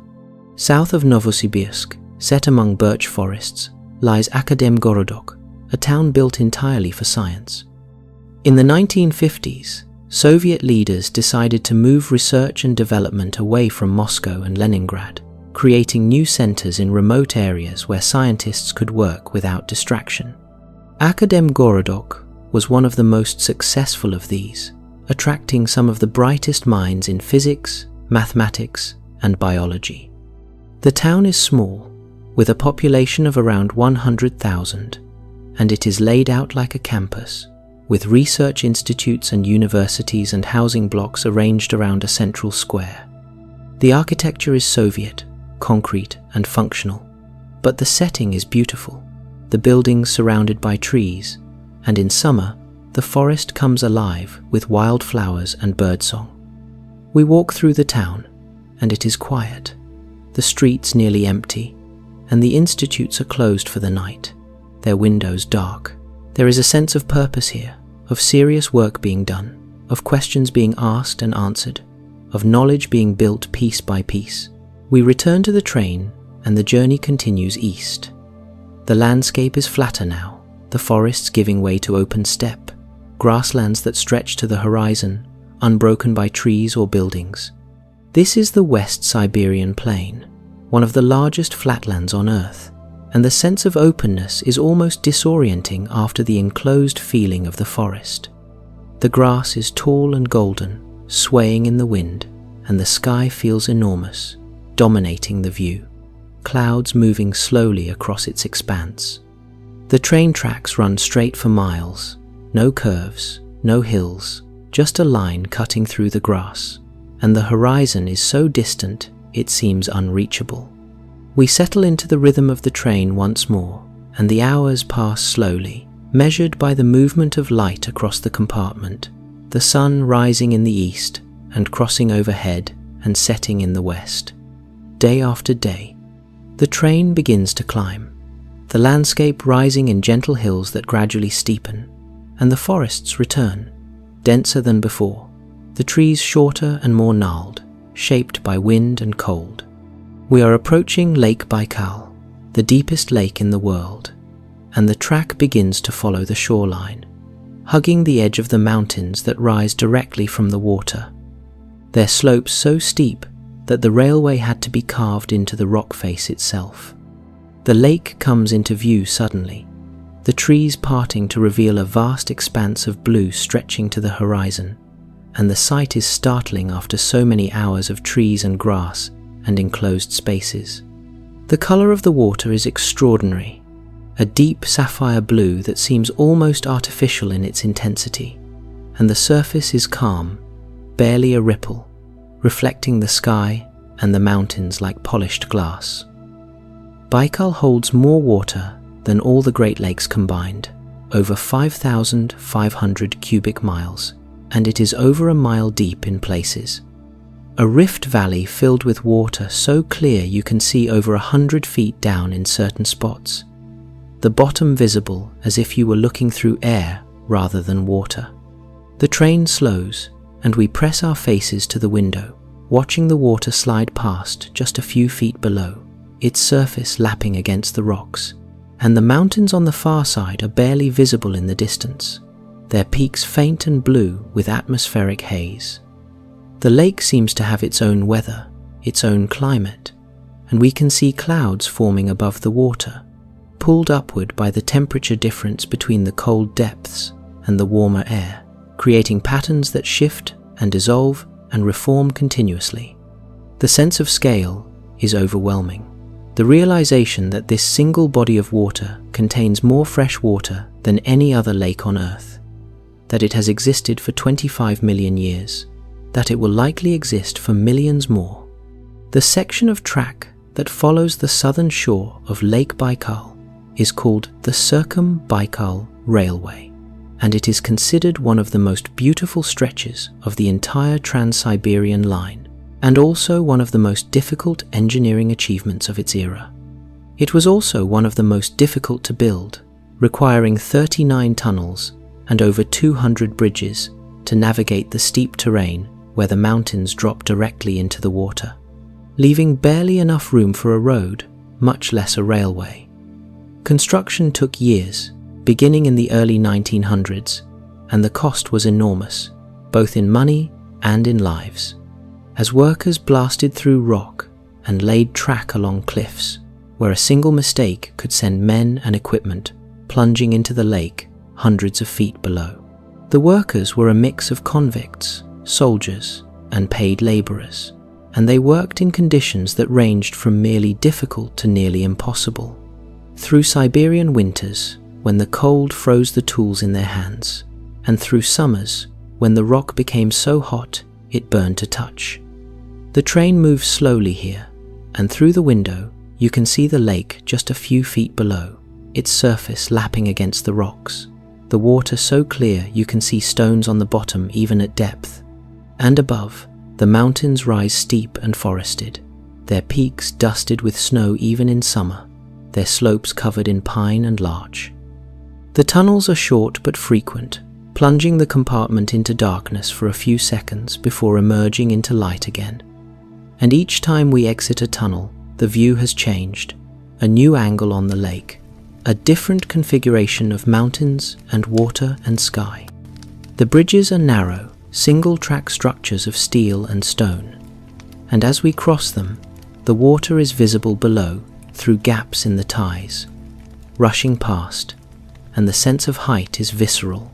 S1: South of Novosibirsk, set among birch forests, lies Akademgorodok, a town built entirely for science. In the 1950s, Soviet leaders decided to move research and development away from Moscow and Leningrad, creating new centers in remote areas where scientists could work without distraction. Akademgorodok was one of the most successful of these, attracting some of the brightest minds in physics, mathematics, and biology. The town is small, with a population of around 100,000, and it is laid out like a campus, with research institutes and universities and housing blocks arranged around a central square. The architecture is Soviet, concrete and functional, but the setting is beautiful, the buildings surrounded by trees, and in summer, the forest comes alive with wildflowers and birdsong. We walk through the town, and it is quiet, the streets nearly empty, and the institutes are closed for the night, their windows dark. There is a sense of purpose here, of serious work being done, of questions being asked and answered, of knowledge being built piece by piece. We return to the train, and the journey continues east. The landscape is flatter now, the forests giving way to open steppe, grasslands that stretch to the horizon, unbroken by trees or buildings. This is the West Siberian Plain, one of the largest flatlands on Earth, and the sense of openness is almost disorienting after the enclosed feeling of the forest. The grass is tall and golden, swaying in the wind, and the sky feels enormous, dominating the view, clouds moving slowly across its expanse. The train tracks run straight for miles, no curves, no hills, just a line cutting through the grass, and the horizon is so distant it seems unreachable. We settle into the rhythm of the train once more, and the hours pass slowly, measured by the movement of light across the compartment, the sun rising in the east and crossing overhead and setting in the west. Day after day, the train begins to climb, the landscape rising in gentle hills that gradually steepen, and the forests return, denser than before, the trees shorter and more gnarled, shaped by wind and cold. We are approaching Lake Baikal, the deepest lake in the world, and the track begins to follow the shoreline, hugging the edge of the mountains that rise directly from the water. Their slopes so steep that the railway had to be carved into the rock face itself. The lake comes into view suddenly, the trees parting to reveal a vast expanse of blue stretching to the horizon, and the sight is startling after so many hours of trees and grass and enclosed spaces. The color of the water is extraordinary, a deep sapphire blue that seems almost artificial in its intensity, and the surface is calm, barely a ripple, reflecting the sky and the mountains like polished glass. Baikal holds more water than all the Great Lakes combined, over 5,500 cubic miles, and it is over a mile deep in places. A rift valley filled with water so clear you can see over 100 feet down in certain spots, the bottom visible as if you were looking through air rather than water. The train slows, and we press our faces to the window, watching the water slide past just a few feet below, its surface lapping against the rocks, and the mountains on the far side are barely visible in the distance, their peaks faint and blue with atmospheric haze. The lake seems to have its own weather, its own climate, and we can see clouds forming above the water, pulled upward by the temperature difference between the cold depths and the warmer air, creating patterns that shift and dissolve and reform continuously. The sense of scale is overwhelming. The realization that this single body of water contains more fresh water than any other lake on Earth, that it has existed for 25 million years, that it will likely exist for millions more. The section of track that follows the southern shore of Lake Baikal is called the Circum-Baikal Railway, and it is considered one of the most beautiful stretches of the entire Trans-Siberian line, and also one of the most difficult engineering achievements of its era. It was also one of the most difficult to build, requiring 39 tunnels and over 200 bridges to navigate the steep terrain where the mountains drop directly into the water, leaving barely enough room for a road, much less a railway. Construction took years, beginning in the early 1900s, and the cost was enormous, both in money and in lives, as workers blasted through rock and laid track along cliffs, where a single mistake could send men and equipment plunging into the lake hundreds of feet below. The workers were a mix of convicts, soldiers, and paid laborers, and they worked in conditions that ranged from merely difficult to nearly impossible. Through Siberian winters, when the cold froze the tools in their hands, and through summers, when the rock became so hot it burned to touch. The train moves slowly here, and through the window you can see the lake just a few feet below, its surface lapping against the rocks, the water so clear you can see stones on the bottom even at depth. And above, the mountains rise steep and forested, their peaks dusted with snow even in summer, their slopes covered in pine and larch. The tunnels are short but frequent, plunging the compartment into darkness for a few seconds before emerging into light again. And each time we exit a tunnel, the view has changed, a new angle on the lake, a different configuration of mountains and water and sky. The bridges are narrow, single-track structures of steel and stone, and as we cross them, the water is visible below through gaps in the ties, rushing past, and the sense of height is visceral,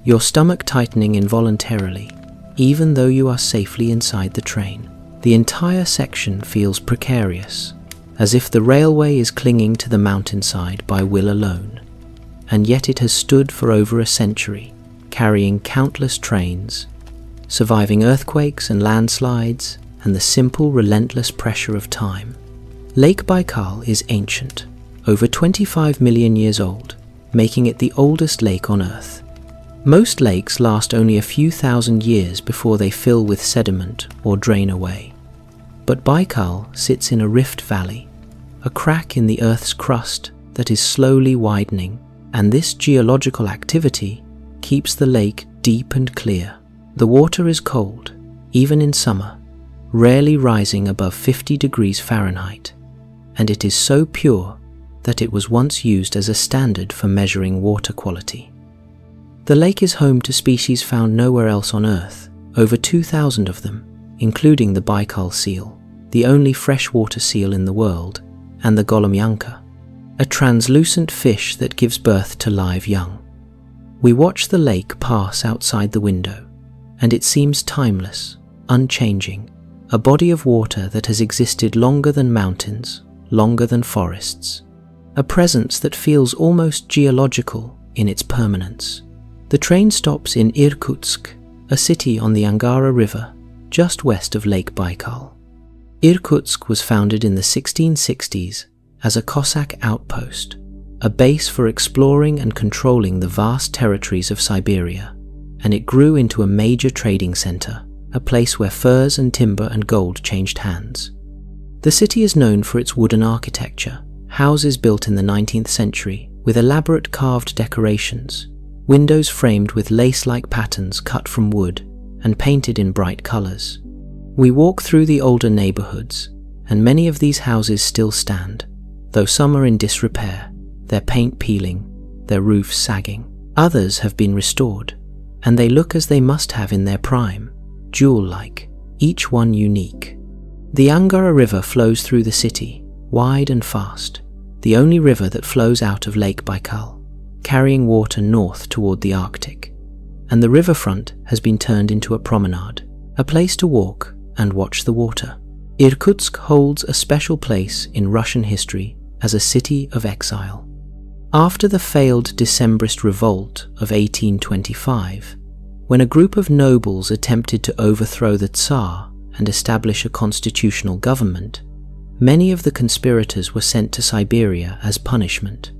S1: your stomach tightening involuntarily, even though you are safely inside the train. The entire section feels precarious, as if the railway is clinging to the mountainside by will alone, and yet it has stood for over a century, carrying countless trains, surviving earthquakes and landslides and the simple, relentless pressure of time. Lake Baikal is ancient, over 25 million years old, making it the oldest lake on Earth. Most lakes last only a few thousand years before they fill with sediment or drain away. But Baikal sits in a rift valley, a crack in the Earth's crust that is slowly widening, and this geological activity keeps the lake deep and clear. The water is cold, even in summer, rarely rising above 50 degrees Fahrenheit, and it is so pure that it was once used as a standard for measuring water quality. The lake is home to species found nowhere else on Earth, over 2,000 of them, including the Baikal seal, the only freshwater seal in the world, and the golomyanka, a translucent fish that gives birth to live young. We watch the lake pass outside the window, and it seems timeless, unchanging, a body of water that has existed longer than mountains, longer than forests, a presence that feels almost geological in its permanence. The train stops in Irkutsk, a city on the Angara River, just west of Lake Baikal. Irkutsk was founded in the 1660s as a Cossack outpost, a base for exploring and controlling the vast territories of Siberia, and it grew into a major trading center, a place where furs and timber and gold changed hands. The city is known for its wooden architecture, houses built in the 19th century with elaborate carved decorations, windows framed with lace-like patterns cut from wood and painted in bright colors. We walk through the older neighborhoods, and many of these houses still stand, though some are in disrepair, their paint peeling, their roofs sagging. Others have been restored, and they look as they must have in their prime, jewel-like, each one unique. The Angara River flows through the city, wide and fast, the only river that flows out of Lake Baikal, carrying water north toward the Arctic, and the riverfront has been turned into a promenade, a place to walk and watch the water. Irkutsk holds a special place in Russian history as a city of exile. After the failed Decembrist revolt of 1825, when a group of nobles attempted to overthrow the Tsar and establish a constitutional government, many of the conspirators were sent to Siberia as punishment.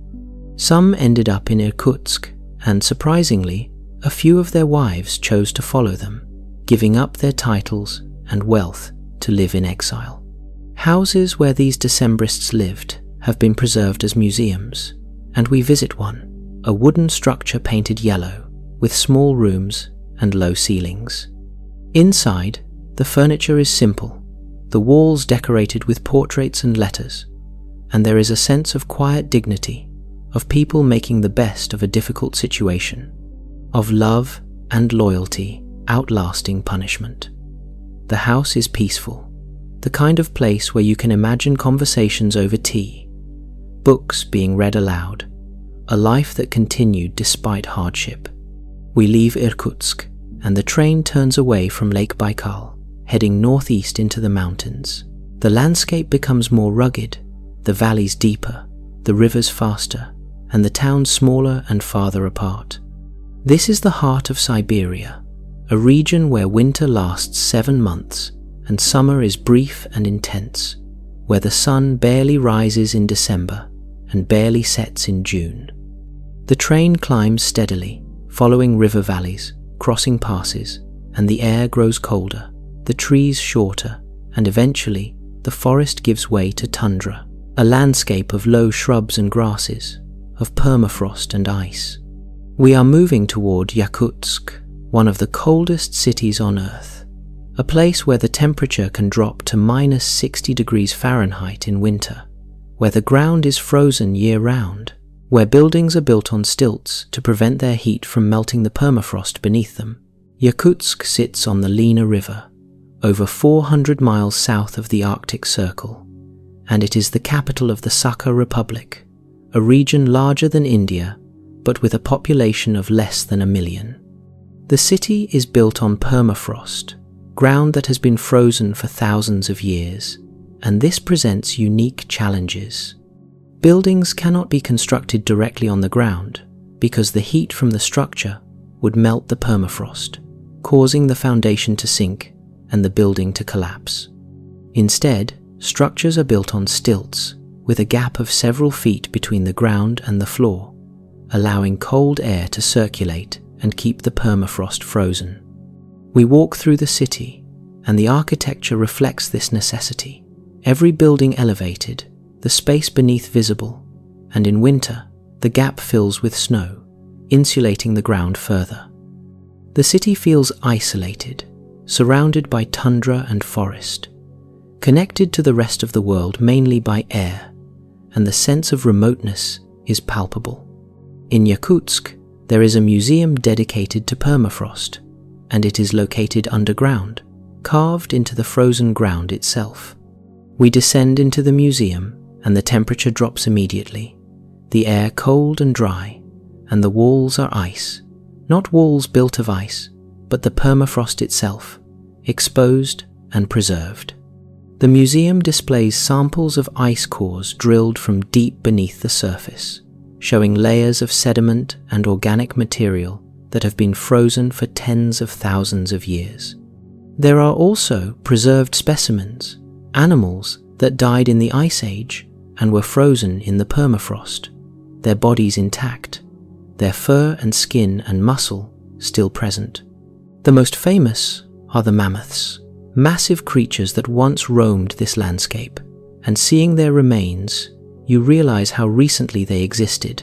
S1: Some ended up in Irkutsk, and surprisingly, a few of their wives chose to follow them, giving up their titles and wealth to live in exile. Houses where these Decembrists lived have been preserved as museums, and we visit one, a wooden structure painted yellow with small rooms and low ceilings. Inside, the furniture is simple, the walls decorated with portraits and letters, and there is a sense of quiet dignity, of people making the best of a difficult situation, of love and loyalty outlasting punishment. The house is peaceful, the kind of place where you can imagine conversations over tea, books being read aloud, a life that continued despite hardship. We leave Irkutsk, and the train turns away from Lake Baikal, heading northeast into the mountains. The landscape becomes more rugged, the valleys deeper, the rivers faster, and the towns smaller and farther apart. This is the heart of Siberia, a region where winter lasts 7 months and summer is brief and intense, where the sun barely rises in December and barely sets in June. The train climbs steadily, following river valleys, crossing passes, and the air grows colder, the trees shorter, and eventually the forest gives way to tundra, a landscape of low shrubs and grasses, of permafrost and ice. We are moving toward Yakutsk, one of the coldest cities on Earth, a place where the temperature can drop to minus 60 degrees Fahrenheit in winter, where the ground is frozen year-round, where buildings are built on stilts to prevent their heat from melting the permafrost beneath them. Yakutsk sits on the Lena River, over 400 miles south of the Arctic Circle, and it is the capital of the Sakha Republic, a region larger than India, but with a population of less than 1 million. The city is built on permafrost, ground that has been frozen for thousands of years, and this presents unique challenges. Buildings cannot be constructed directly on the ground because the heat from the structure would melt the permafrost, causing the foundation to sink and the building to collapse. Instead, structures are built on stilts with a gap of several feet between the ground and the floor, allowing cold air to circulate and keep the permafrost frozen. We walk through the city, and the architecture reflects this necessity. Every building elevated, the space beneath visible, and in winter, the gap fills with snow, insulating the ground further. The city feels isolated, surrounded by tundra and forest, connected to the rest of the world mainly by air, and the sense of remoteness is palpable. In Yakutsk, there is a museum dedicated to permafrost, and it is located underground, carved into the frozen ground itself. We descend into the museum, and the temperature drops immediately, the air cold and dry, and the walls are ice, not walls built of ice, but the permafrost itself, exposed and preserved. The museum displays samples of ice cores drilled from deep beneath the surface, showing layers of sediment and organic material that have been frozen for tens of thousands of years. There are also preserved specimens, animals that died in the Ice Age and were frozen in the permafrost, their bodies intact, their fur and skin and muscle still present. The most famous are the mammoths, massive creatures that once roamed this landscape, and seeing their remains, you realize how recently they existed,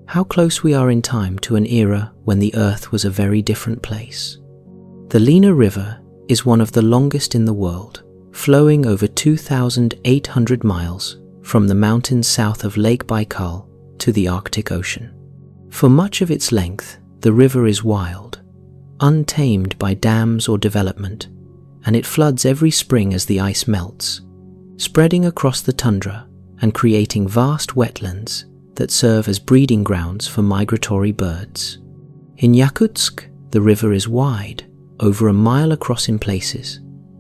S1: how close we are in time to an era when the Earth was a very different place. The Lena River is one of the longest in the world, flowing over 2,800 miles from the mountains south of Lake Baikal to the Arctic Ocean. For much of its length, the river is wild, untamed by dams or development, and it floods every spring as the ice melts, spreading across the tundra and creating vast wetlands that serve as breeding grounds for migratory birds. In Yakutsk, the river is wide, over 1 mile across in places,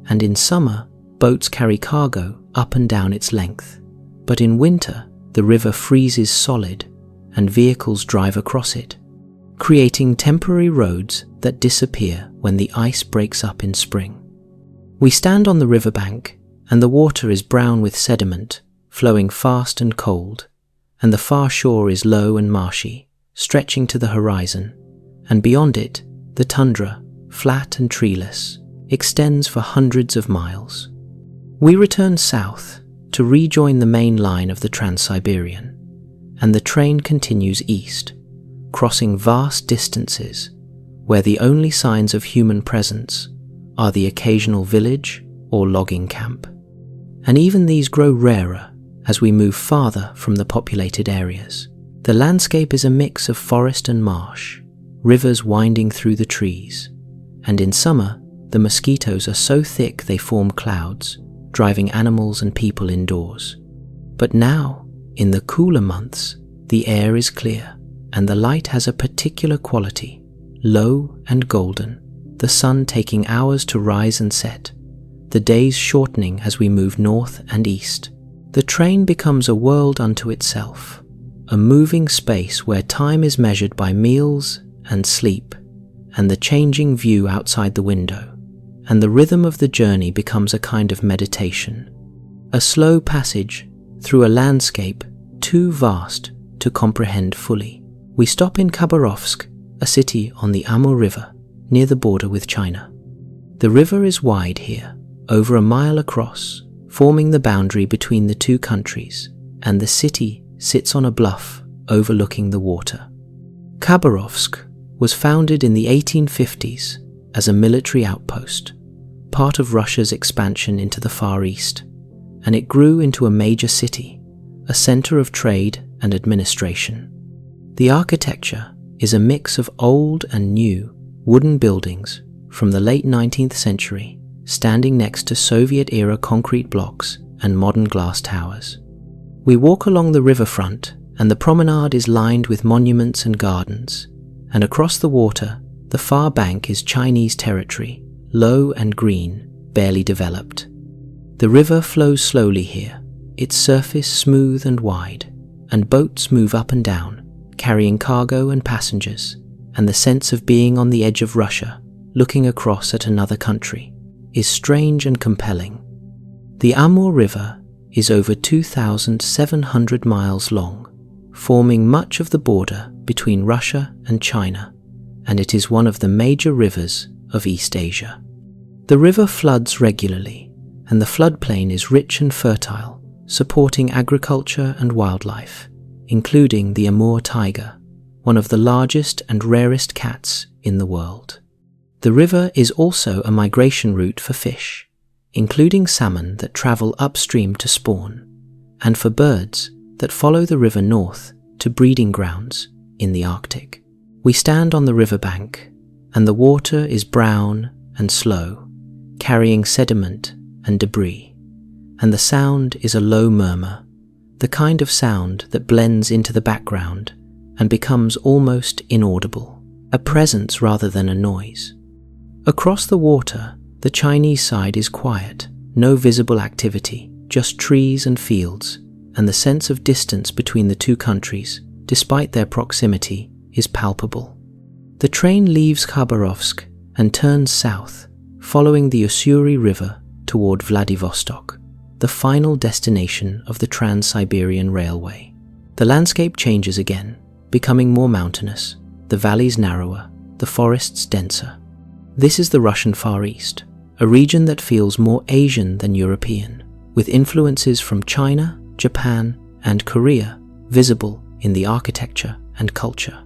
S1: and in summer, boats carry cargo up and down its length. But in winter, the river freezes solid and vehicles drive across it, creating temporary roads that disappear when the ice breaks up in spring. We stand on the riverbank, and the water is brown with sediment, flowing fast and cold, and the far shore is low and marshy, stretching to the horizon, and beyond it, the tundra, flat and treeless, extends for hundreds of miles. We return south to rejoin the main line of the Trans-Siberian, and the train continues east, crossing vast distances where the only signs of human presence are the occasional village or logging camp. And even these grow rarer as we move farther from the populated areas. The landscape is a mix of forest and marsh, rivers winding through the trees, and in summer, the mosquitoes are so thick they form clouds, driving animals and people indoors. But now, in the cooler months, the air is clear, and the light has a particular quality, low and golden, the sun taking hours to rise and set, the days shortening as we move north and east. The train becomes a world unto itself, a moving space where time is measured by meals and sleep, and the changing view outside the window, and the rhythm of the journey becomes a kind of meditation, a slow passage through a landscape too vast to comprehend fully. We stop in Khabarovsk, a city on the Amur River, near the border with China. The river is wide here, over 1 mile across, forming the boundary between the two countries, and the city sits on a bluff overlooking the water. Khabarovsk was founded in the 1850s as a military outpost, part of Russia's expansion into the Far East, and it grew into a major city, a center of trade and administration. The architecture is a mix of old and new wooden buildings from the late 19th century, standing next to Soviet-era concrete blocks and modern glass towers. We walk along the riverfront, and the promenade is lined with monuments and gardens, and across the water, the far bank is Chinese territory, low and green, barely developed. The river flows slowly here, its surface smooth and wide, and boats move up and down, carrying cargo and passengers, and the sense of being on the edge of Russia, looking across at another country, is strange and compelling. The Amur River is over 2,700 miles long, forming much of the border between Russia and China, and it is one of the major rivers of East Asia. The river floods regularly, and the floodplain is rich and fertile, supporting agriculture and wildlife, including the Amur tiger, one of the largest and rarest cats in the world. The river is also a migration route for fish, including salmon that travel upstream to spawn, and for birds that follow the river north to breeding grounds in the Arctic. We stand on the riverbank, and the water is brown and slow, carrying sediment and debris, and the sound is a low murmur, the kind of sound that blends into the background and becomes almost inaudible, a presence rather than a noise. Across the water, the Chinese side is quiet, no visible activity, just trees and fields, and the sense of distance between the two countries, despite their proximity, is palpable. The train leaves Khabarovsk and turns south, following the Ussuri River toward Vladivostok, the final destination of the Trans-Siberian Railway. The landscape changes again, becoming more mountainous, the valleys narrower, the forests denser. This is the Russian Far East, a region that feels more Asian than European, with influences from China, Japan, and Korea visible in the architecture and culture.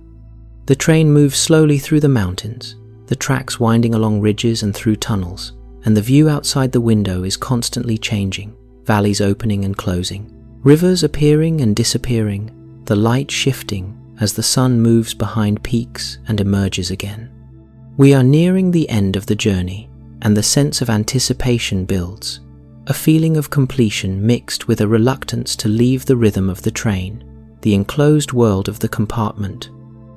S1: The train moves slowly through the mountains, the tracks winding along ridges and through tunnels, and the view outside the window is constantly changing, valleys opening and closing, rivers appearing and disappearing, the light shifting as the sun moves behind peaks and emerges again. We are nearing the end of the journey, and the sense of anticipation builds, a feeling of completion mixed with a reluctance to leave the rhythm of the train, the enclosed world of the compartment,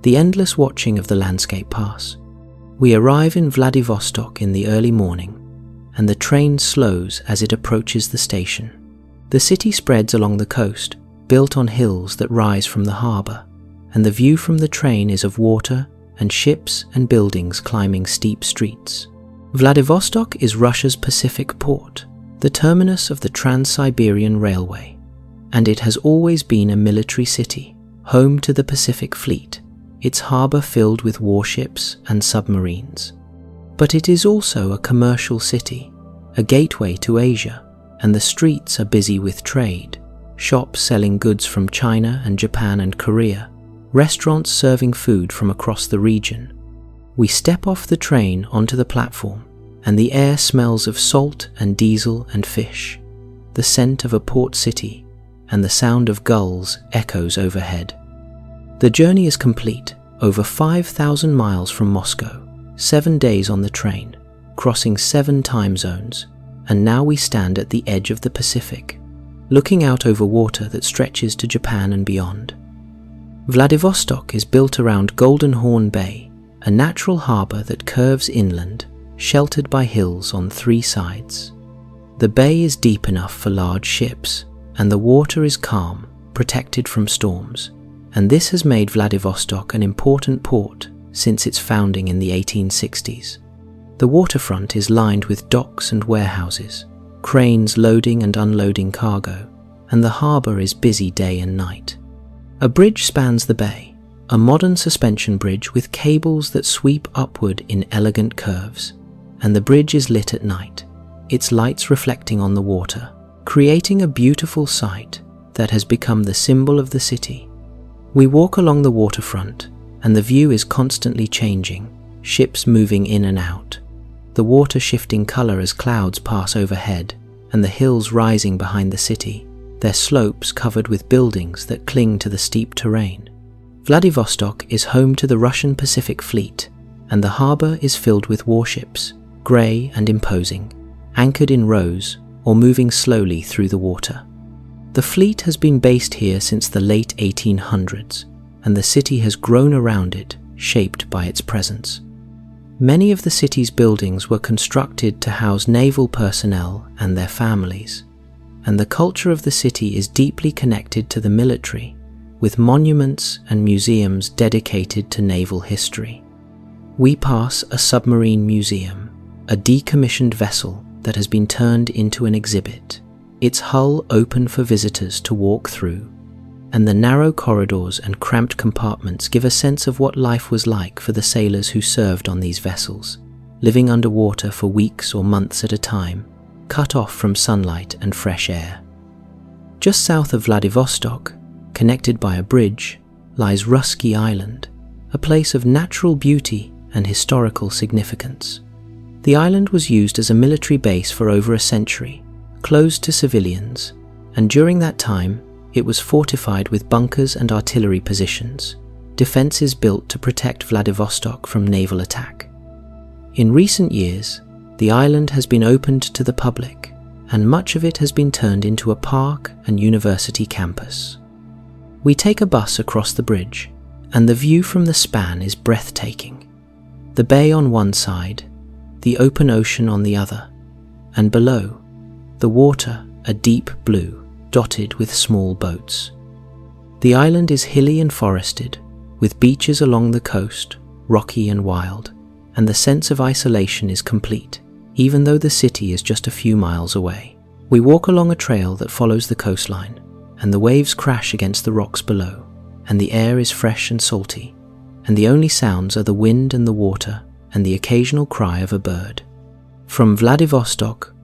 S1: the endless watching of the landscape pass. We arrive in Vladivostok in the early morning, and the train slows as it approaches the station. The city spreads along the coast, built on hills that rise from the harbour, and the view from the train is of water and ships and buildings climbing steep streets. Vladivostok is Russia's Pacific port, the terminus of the Trans-Siberian Railway, and it has always been a military city, home to the Pacific Fleet, its harbour filled with warships and submarines. But it is also a commercial city, a gateway to Asia, and the streets are busy with trade, shops selling goods from China and Japan and Korea, restaurants serving food from across the region. We step off the train onto the platform, and the air smells of salt and diesel and fish, the scent of a port city, and the sound of gulls echoes overhead. The journey is complete, over 5,000 miles from Moscow, 7 days on the train, crossing 7 time zones, and now we stand at the edge of the Pacific, looking out over water that stretches to Japan and beyond. Vladivostok is built around Golden Horn Bay, a natural harbour that curves inland, sheltered by hills on 3 sides. The bay is deep enough for large ships, and the water is calm, protected from storms, and this has made Vladivostok an important port since its founding in the 1860s. The waterfront is lined with docks and warehouses, cranes loading and unloading cargo, and the harbour is busy day and night. A bridge spans the bay, a modern suspension bridge with cables that sweep upward in elegant curves, and the bridge is lit at night, its lights reflecting on the water, creating a beautiful sight that has become the symbol of the city. We walk along the waterfront, and the view is constantly changing, ships moving in and out, the water shifting colour as clouds pass overhead, and the hills rising behind the city, their slopes covered with buildings that cling to the steep terrain. Vladivostok is home to the Russian Pacific Fleet, and the harbor is filled with warships, grey and imposing, anchored in rows or moving slowly through the water. The fleet has been based here since the late 1800s, and the city has grown around it, shaped by its presence. Many of the city's buildings were constructed to house naval personnel and their families, and the culture of the city is deeply connected to the military, with monuments and museums dedicated to naval history. We pass a submarine museum, a decommissioned vessel that has been turned into an exhibit, its hull open for visitors to walk through, and the narrow corridors and cramped compartments give a sense of what life was like for the sailors who served on these vessels, living underwater for weeks or months at a time, cut off from sunlight and fresh air. Just south of Vladivostok, connected by a bridge, lies Russky Island, a place of natural beauty and historical significance. The island was used as a military base for over a century, closed to civilians, and during that time, it was fortified with bunkers and artillery positions, defenses built to protect Vladivostok from naval attack. In recent years, the island has been opened to the public, and much of it has been turned into a park and university campus. We take a bus across the bridge, and the view from the span is breathtaking. The bay on one side, the open ocean on the other, and below, the water a deep blue, dotted with small boats. The island is hilly and forested, with beaches along the coast, rocky and wild, and the sense of isolation is complete, even though the city is just a few miles away. We walk along a trail that follows the coastline, and the waves crash against the rocks below, and the air is fresh and salty, and the only sounds are the wind and the water and the occasional cry of a bird. From Vladivostok,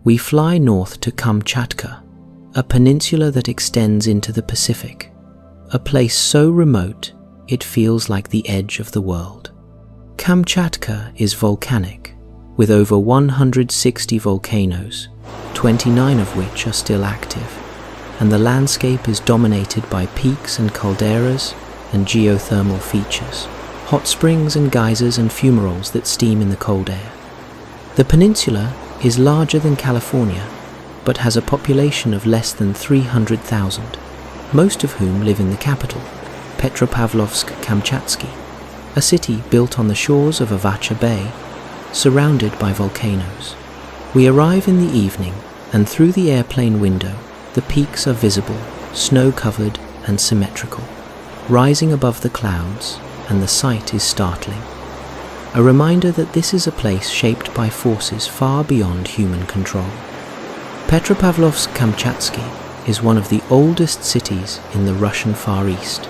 S1: we fly north to Kamchatka, a peninsula that extends into the Pacific, a place so remote it feels like the edge of the world. Kamchatka is volcanic, with over 160 volcanoes, 29 of which are still active, and the landscape is dominated by peaks and calderas and geothermal features, hot springs and geysers and fumaroles that steam in the cold air. The peninsula is larger than California, but has a population of less than 300,000, most of whom live in the capital, Petropavlovsk-Kamchatsky, a city built on the shores of Avacha Bay, surrounded by volcanoes. We arrive in the evening, and through the airplane window, the peaks are visible, snow-covered and symmetrical, rising above the clouds, and the sight is startling. A reminder that this is a place shaped by forces far beyond human control. Petropavlovsk-Kamchatsky is one of the oldest cities in the Russian Far East,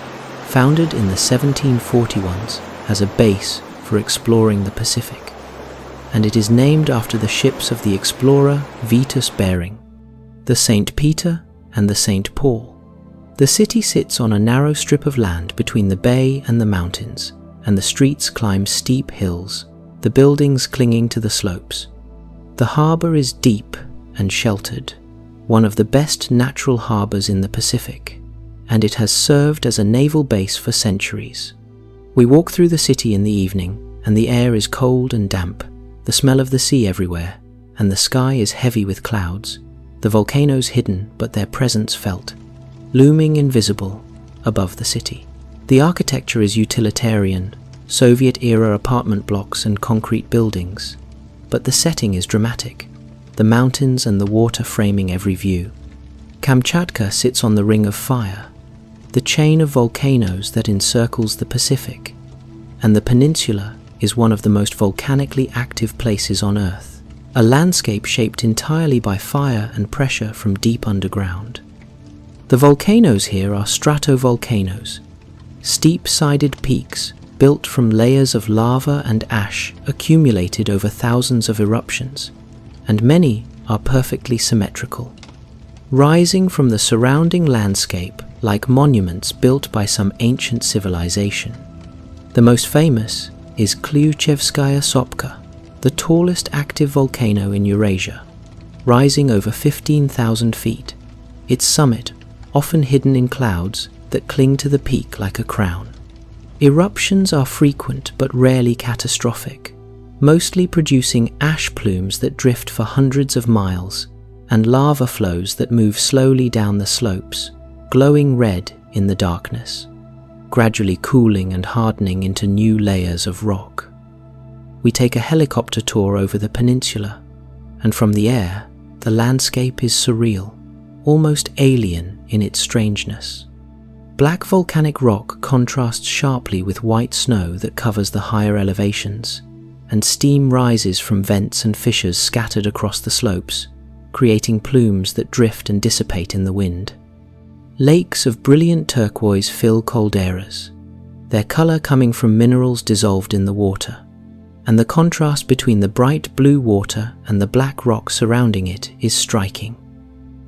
S1: founded in the 1741s as a base for exploring the Pacific, and it is named after the ships of the explorer Vitus Bering, the St. Peter and the St. Paul. The city sits on a narrow strip of land between the bay and the mountains, and the streets climb steep hills, the buildings clinging to the slopes. The harbor is deep and sheltered, one of the best natural harbors in the Pacific, and it has served as a naval base for centuries. We walk through the city in the evening, and the air is cold and damp, the smell of the sea everywhere, and the sky is heavy with clouds, the volcanoes hidden but their presence felt, looming invisible above the city. The architecture is utilitarian, Soviet-era apartment blocks and concrete buildings, but the setting is dramatic, the mountains and the water framing every view. Kamchatka sits on the Ring of Fire, the chain of volcanoes that encircles the Pacific, and the peninsula is one of the most volcanically active places on Earth, a landscape shaped entirely by fire and pressure from deep underground. The volcanoes here are stratovolcanoes, steep-sided peaks built from layers of lava and ash accumulated over thousands of eruptions, and many are perfectly symmetrical, rising from the surrounding landscape like monuments built by some ancient civilization. The most famous is Klyuchevskaya Sopka, the tallest active volcano in Eurasia, rising over 15,000 feet, its summit often hidden in clouds that cling to the peak like a crown. Eruptions are frequent but rarely catastrophic, mostly producing ash plumes that drift for hundreds of miles and lava flows that move slowly down the slopes, glowing red in the darkness, gradually cooling and hardening into new layers of rock. We take a helicopter tour over the peninsula, and from the air, the landscape is surreal, almost alien in its strangeness. Black volcanic rock contrasts sharply with white snow that covers the higher elevations, and steam rises from vents and fissures scattered across the slopes, creating plumes that drift and dissipate in the wind. Lakes of brilliant turquoise fill calderas, their color coming from minerals dissolved in the water, and the contrast between the bright blue water and the black rock surrounding it is striking,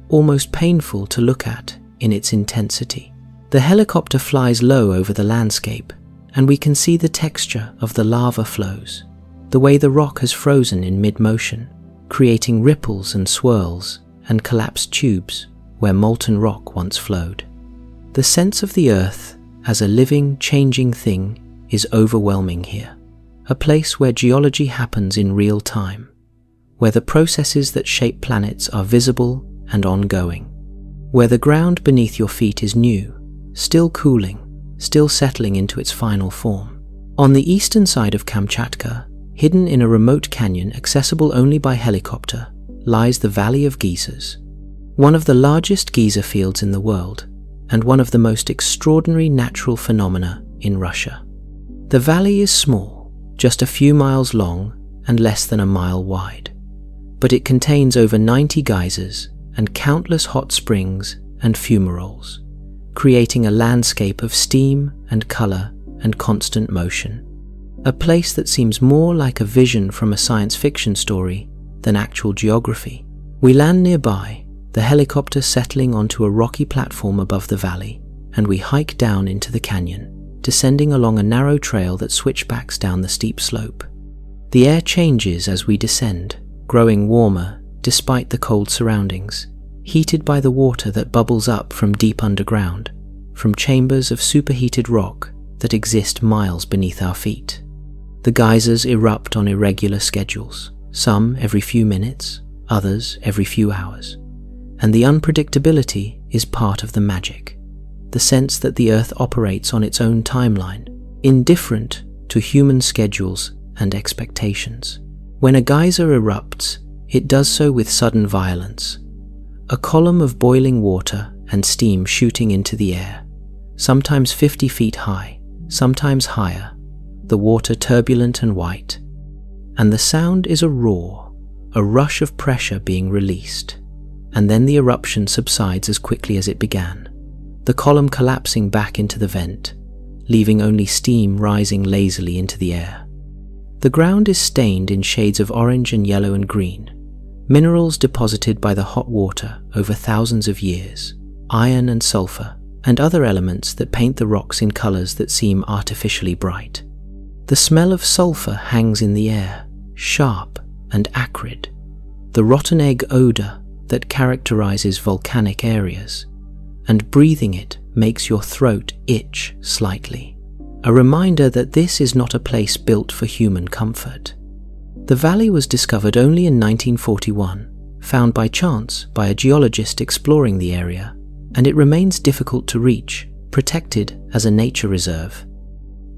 S1: almost painful to look at in its intensity. The helicopter flies low over the landscape, and we can see the texture of the lava flows, the way the rock has frozen in mid-motion, creating ripples and swirls and collapsed tubes where molten rock once flowed. The sense of the earth as a living, changing thing is overwhelming here, a place where geology happens in real time, where the processes that shape planets are visible and ongoing, where the ground beneath your feet is new, still cooling, still settling into its final form. On the eastern side of Kamchatka, hidden in a remote canyon accessible only by helicopter, lies the Valley of Geysers, one of the largest geyser fields in the world, and one of the most extraordinary natural phenomena in Russia. The valley is small, just a few miles long and less than a mile wide, but it contains over 90 geysers and countless hot springs and fumaroles, creating a landscape of steam and color and constant motion. A place that seems more like a vision from a science fiction story than actual geography. We land nearby, the helicopter settling onto a rocky platform above the valley, and we hike down into the canyon, descending along a narrow trail that switchbacks down the steep slope. The air changes as we descend, growing warmer despite the cold surroundings, heated by the water that bubbles up from deep underground, from chambers of superheated rock that exist miles beneath our feet. The geysers erupt on irregular schedules, some every few minutes, others every few hours. And the unpredictability is part of the magic, the sense that the Earth operates on its own timeline, indifferent to human schedules and expectations. When a geyser erupts, it does so with sudden violence, a column of boiling water and steam shooting into the air, sometimes 50 feet high, sometimes higher, the water turbulent and white, and the sound is a roar, a rush of pressure being released. And then the eruption subsides as quickly as it began, the column collapsing back into the vent, leaving only steam rising lazily into the air. The ground is stained in shades of orange and yellow and green, minerals deposited by the hot water over thousands of years, iron and sulfur, and other elements that paint the rocks in colors that seem artificially bright. The smell of sulfur hangs in the air, sharp and acrid, the rotten egg odor that characterizes volcanic areas, and breathing it makes your throat itch slightly, a reminder that this is not a place built for human comfort. The valley was discovered only in 1941, found by chance by a geologist exploring the area, and it remains difficult to reach, protected as a nature reserve.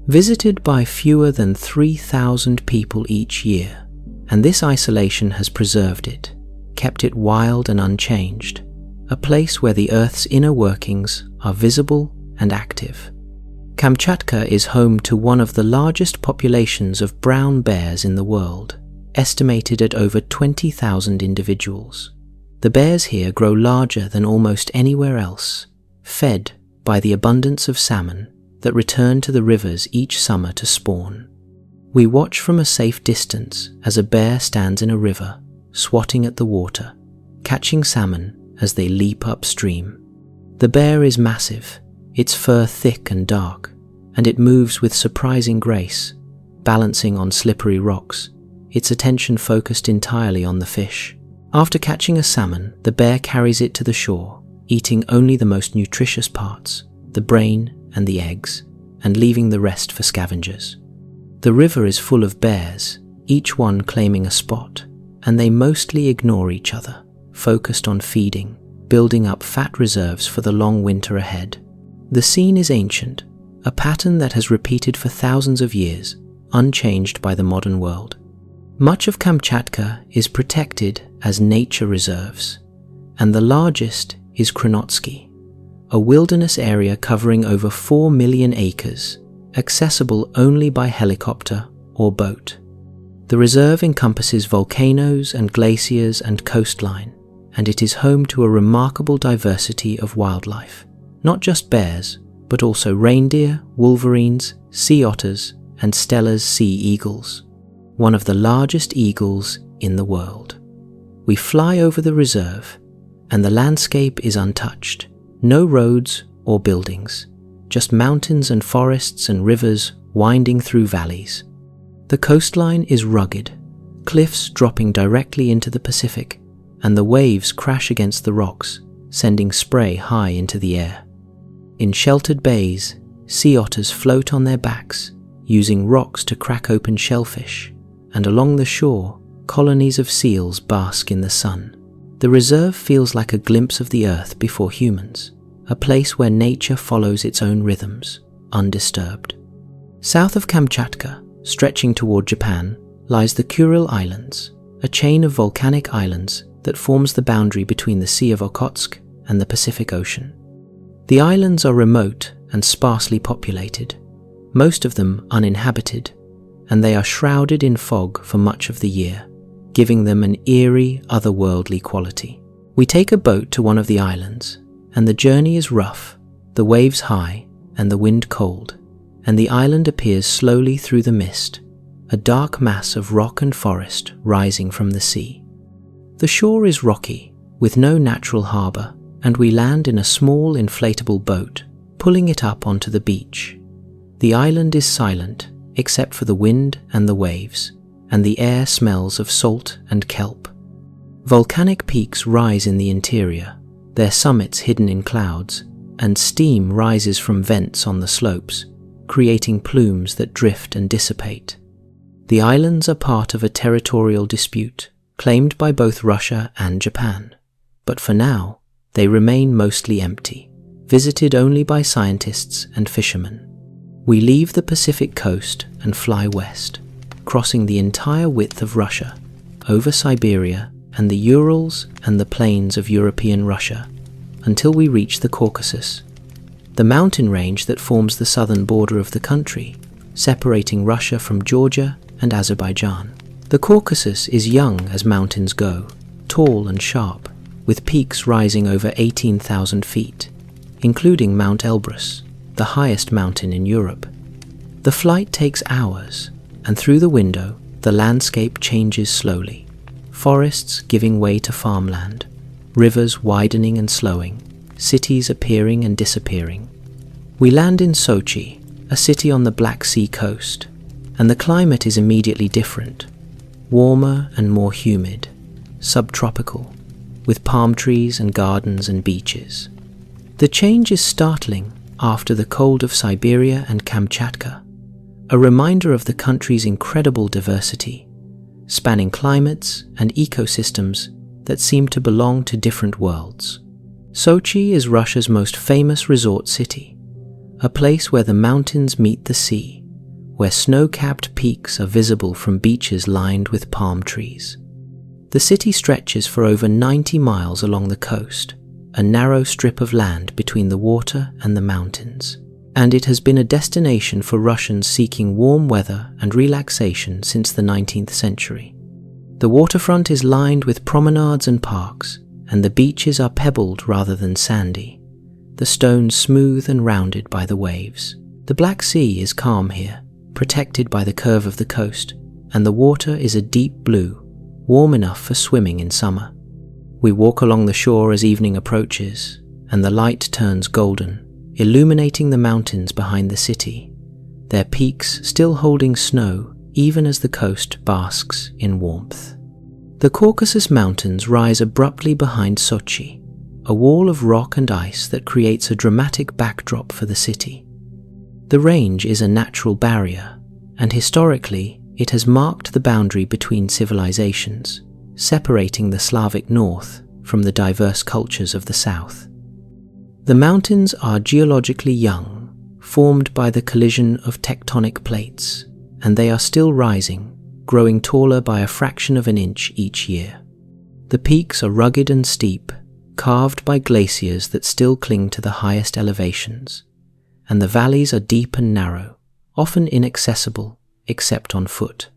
S1: Visited by fewer than 3,000 people each year, and this isolation has preserved it, kept it wild and unchanged, a place where the Earth's inner workings are visible and active. Kamchatka is home to one of the largest populations of brown bears in the world, estimated at over 20,000 individuals. The bears here grow larger than almost anywhere else, fed by the abundance of salmon that return to the rivers each summer to spawn. We watch from a safe distance as a bear stands in a river, swatting at the water, catching salmon as they leap upstream. The bear is massive, its fur thick and dark, and it moves with surprising grace, balancing on slippery rocks, its attention focused entirely on the fish. After catching a salmon, the bear carries it to the shore, eating only the most nutritious parts, the brain and the eggs, and leaving the rest for scavengers. The river is full of bears, each one claiming a spot, and they mostly ignore each other, focused on feeding, building up fat reserves for the long winter ahead. The scene is ancient, a pattern that has repeated for thousands of years, unchanged by the modern world. Much of Kamchatka is protected as nature reserves, and the largest is Kronotsky, a wilderness area covering over 4 million acres, accessible only by helicopter or boat. The reserve encompasses volcanoes and glaciers and coastline, and it is home to a remarkable diversity of wildlife, not just bears, but also reindeer, wolverines, sea otters, and Steller's sea eagles, one of the largest eagles in the world. We fly over the reserve, and the landscape is untouched. No roads or buildings, just mountains and forests and rivers winding through valleys. The coastline is rugged, cliffs dropping directly into the Pacific, and the waves crash against the rocks, sending spray high into the air. In sheltered bays, sea otters float on their backs, using rocks to crack open shellfish, and along the shore, colonies of seals bask in the sun. The reserve feels like a glimpse of the earth before humans, a place where nature follows its own rhythms, undisturbed. South of Kamchatka, stretching toward Japan, lies the Kuril Islands, a chain of volcanic islands that forms the boundary between the Sea of Okhotsk and the Pacific Ocean. The islands are remote and sparsely populated, most of them uninhabited, and they are shrouded in fog for much of the year, giving them an eerie, otherworldly quality. We take a boat to one of the islands, and the journey is rough, the waves high, and the wind cold, and the island appears slowly through the mist, a dark mass of rock and forest rising from the sea. The shore is rocky, with no natural harbour, and we land in a small inflatable boat, pulling it up onto the beach. The island is silent, except for the wind and the waves, and the air smells of salt and kelp. Volcanic peaks rise in the interior, their summits hidden in clouds, and steam rises from vents on the slopes, creating plumes that drift and dissipate. The islands are part of a territorial dispute, claimed by both Russia and Japan, but for now, they remain mostly empty, visited only by scientists and fishermen. We leave the Pacific coast and fly west, crossing the entire width of Russia, over Siberia and the Urals and the plains of European Russia, until we reach the Caucasus, the mountain range that forms the southern border of the country, separating Russia from Georgia and Azerbaijan. The Caucasus is young as mountains go, tall and sharp, with peaks rising over 18,000 feet, including Mount Elbrus, the highest mountain in Europe. The flight takes hours, and through the window, the landscape changes slowly, forests giving way to farmland, rivers widening and slowing, cities appearing and disappearing. We land in Sochi, a city on the Black Sea coast, and the climate is immediately different, warmer and more humid, subtropical, with palm trees and gardens and beaches. The change is startling after the cold of Siberia and Kamchatka, a reminder of the country's incredible diversity, spanning climates and ecosystems that seem to belong to different worlds. Sochi is Russia's most famous resort city, a place where the mountains meet the sea, where snow-capped peaks are visible from beaches lined with palm trees. The city stretches for over 90 miles along the coast, a narrow strip of land between the water and the mountains, and it has been a destination for Russians seeking warm weather and relaxation since the 19th century. The waterfront is lined with promenades and parks, and the beaches are pebbled rather than sandy, the stones smooth and rounded by the waves. The Black Sea is calm here, protected by the curve of the coast, and the water is a deep blue, warm enough for swimming in summer. We walk along the shore as evening approaches, and the light turns golden, illuminating the mountains behind the city, their peaks still holding snow even as the coast basks in warmth. The Caucasus Mountains rise abruptly behind Sochi, a wall of rock and ice that creates a dramatic backdrop for the city. The range is a natural barrier, and historically it has marked the boundary between civilizations, separating the Slavic north from the diverse cultures of the south. The mountains are geologically young, formed by the collision of tectonic plates, and they are still rising, growing taller by a fraction of an inch each year. The peaks are rugged and steep, carved by glaciers that still cling to the highest elevations, and the valleys are deep and narrow, often inaccessible except on foot.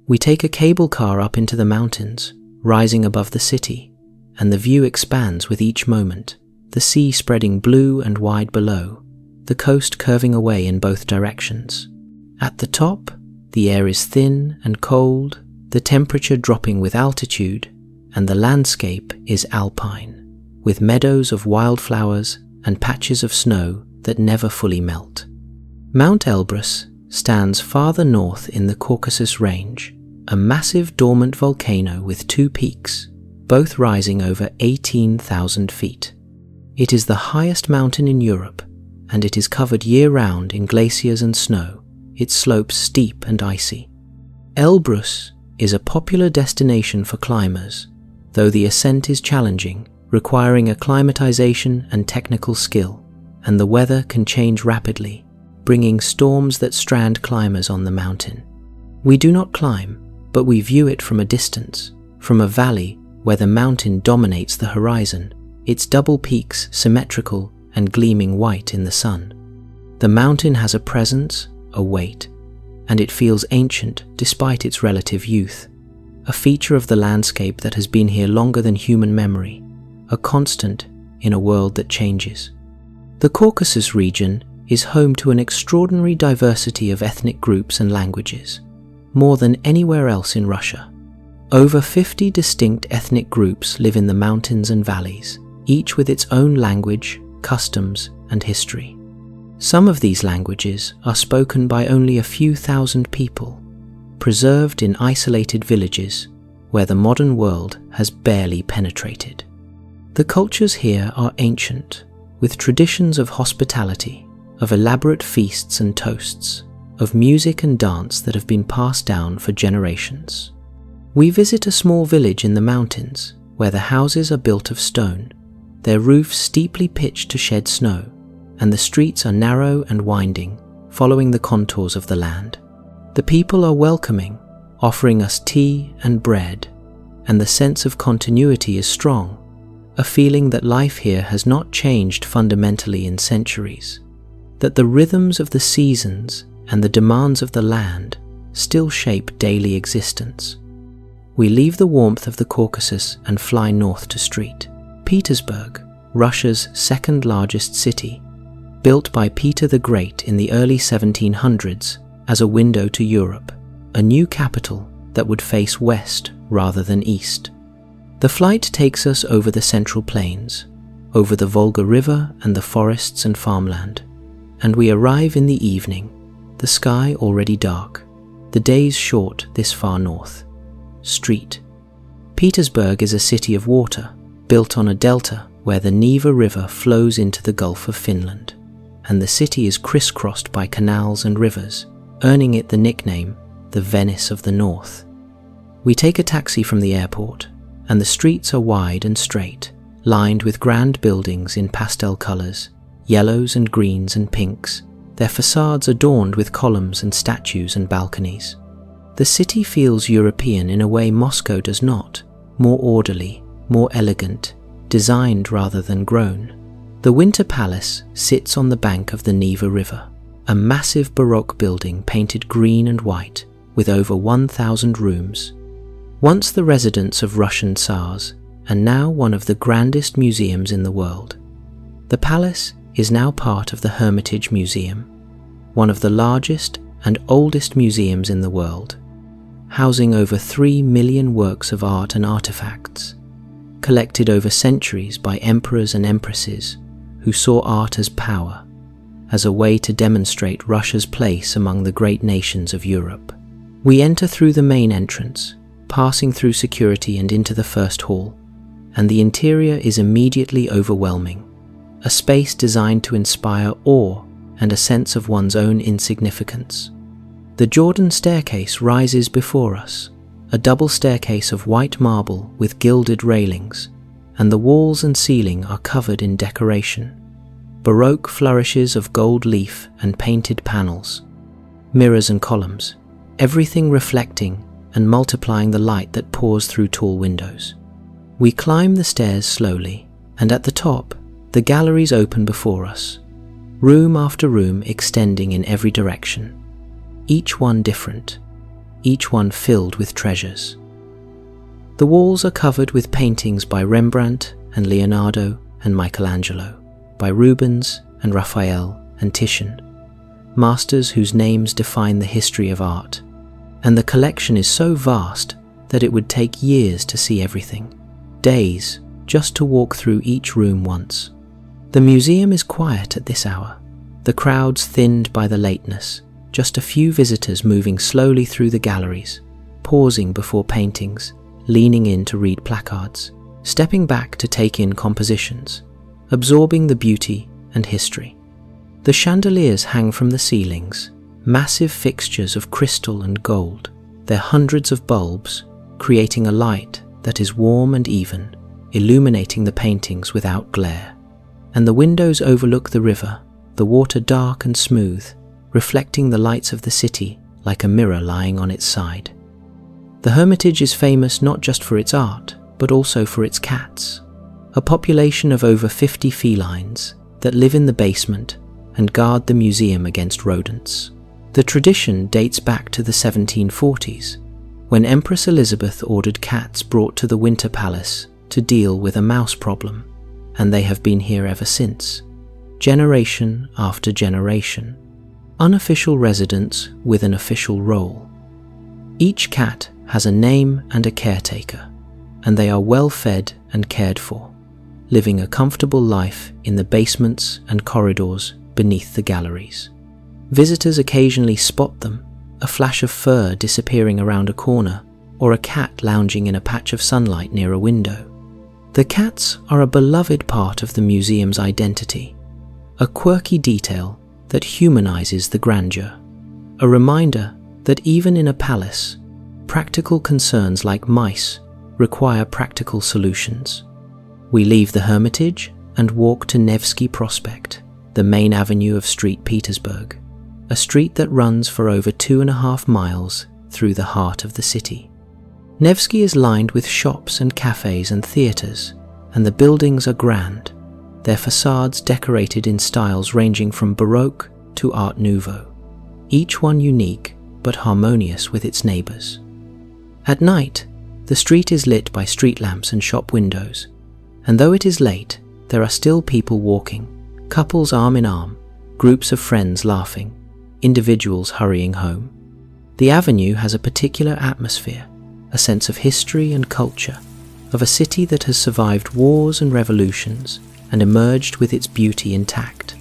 S1: We take a cable car up into the mountains, rising above the city, and the view expands with each moment, the sea spreading blue and wide below, the coast curving away in both directions. At the top, the air is thin and cold, the temperature dropping with altitude, and the landscape is alpine, with meadows of wildflowers and patches of snow that never fully melt. Mount Elbrus stands farther north in the Caucasus Range, a massive dormant volcano with 2 peaks, both rising over 18,000 feet. It is the highest mountain in Europe, and it is covered year-round in glaciers and snow, its slopes steep and icy. Elbrus is a popular destination for climbers, though the ascent is challenging, requiring acclimatization and technical skill, and the weather can change rapidly, bringing storms that strand climbers on the mountain. We do not climb, but we view it from a distance, from a valley where the mountain dominates the horizon, its double peaks symmetrical and gleaming white in the sun. The mountain has a presence, a weight, and it feels ancient despite its relative youth, a feature of the landscape that has been here longer than human memory, a constant in a world that changes. The Caucasus region is home to an extraordinary diversity of ethnic groups and languages, more than anywhere else in Russia. Over 50 distinct ethnic groups live in the mountains and valleys, each with its own language, customs, and history. Some of these languages are spoken by only a few thousand people, preserved in isolated villages where the modern world has barely penetrated. The cultures here are ancient, with traditions of hospitality, of elaborate feasts and toasts, of music and dance that have been passed down for generations. We visit a small village in the mountains where the houses are built of stone, their roofs steeply pitched to shed snow, and the streets are narrow and winding, following the contours of the land. The people are welcoming, offering us tea and bread, and the sense of continuity is strong, a feeling that life here has not changed fundamentally in centuries, that the rhythms of the seasons and the demands of the land still shape daily existence. We leave the warmth of the Caucasus and fly north to St. Petersburg, Russia's second largest city, built by Peter the Great in the early 1700s as a window to Europe, a new capital that would face west rather than east. The flight takes us over the Central Plains, over the Volga River and the forests and farmland, and we arrive in the evening, the sky already dark, the days short this far north. St. Petersburg is a city of water, built on a delta where the Neva River flows into the Gulf of Finland, and the city is crisscrossed by canals and rivers, earning it the nickname, the Venice of the North. We take a taxi from the airport, and the streets are wide and straight, lined with grand buildings in pastel colors, yellows and greens and pinks, their facades adorned with columns and statues and balconies. The city feels European in a way Moscow does not, more orderly, more elegant, designed rather than grown. The Winter Palace sits on the bank of the Neva River, a massive Baroque building painted green and white with over 1,000 rooms. Once the residence of Russian Tsars, and now one of the grandest museums in the world. The palace is now part of the Hermitage Museum, one of the largest and oldest museums in the world, housing over 3 million works of art and artifacts, collected over centuries by emperors and empresses who saw art as power, as a way to demonstrate Russia's place among the great nations of Europe. We enter through the main entrance, passing through security and into the first hall, and the interior is immediately overwhelming, a space designed to inspire awe and a sense of one's own insignificance. The Jordan staircase rises before us, a double staircase of white marble with gilded railings, and the walls and ceiling are covered in decoration. Baroque flourishes of gold leaf and painted panels, mirrors and columns, everything reflecting and multiplying the light that pours through tall windows. We climb the stairs slowly, and at the top, the galleries open before us, room after room extending in every direction, each one different, each one filled with treasures. The walls are covered with paintings by Rembrandt and Leonardo and Michelangelo, by Rubens and Raphael and Titian, masters whose names define the history of art, and the collection is so vast that it would take years to see everything, days just to walk through each room once. The museum is quiet at this hour, the crowds thinned by the lateness, just a few visitors moving slowly through the galleries, pausing before paintings, leaning in to read placards, stepping back to take in compositions, absorbing the beauty and history. The chandeliers hang from the ceilings, massive fixtures of crystal and gold, their hundreds of bulbs creating a light that is warm and even, illuminating the paintings without glare. And the windows overlook the river, the water dark and smooth, reflecting the lights of the city like a mirror lying on its side. The Hermitage is famous not just for its art, but also for its cats, a population of over 50 felines that live in the basement and guard the museum against rodents. The tradition dates back to the 1740s, when Empress Elizabeth ordered cats brought to the Winter Palace to deal with a mouse problem, and they have been here ever since, generation after generation, unofficial residents with an official role. Each cat has a name and a caretaker, and they are well fed and cared for, living a comfortable life in the basements and corridors beneath the galleries. Visitors occasionally spot them, a flash of fur disappearing around a corner, or a cat lounging in a patch of sunlight near a window. The cats are a beloved part of the museum's identity, a quirky detail that humanizes the grandeur, a reminder that even in a palace, practical concerns like mice require practical solutions. We leave the Hermitage and walk to Nevsky Prospect, the main avenue of Street Petersburg, a street that runs for over 2.5 miles through the heart of the city. Nevsky is lined with shops and cafes and theatres, and the buildings are grand, their facades decorated in styles ranging from Baroque to Art Nouveau, each one unique but harmonious with its neighbours. At night, the street is lit by street lamps and shop windows, and though it is late, there are still people walking, couples arm in arm, groups of friends laughing, individuals hurrying home. The avenue has a particular atmosphere, a sense of history and culture, of a city that has survived wars and revolutions and emerged with its beauty intact.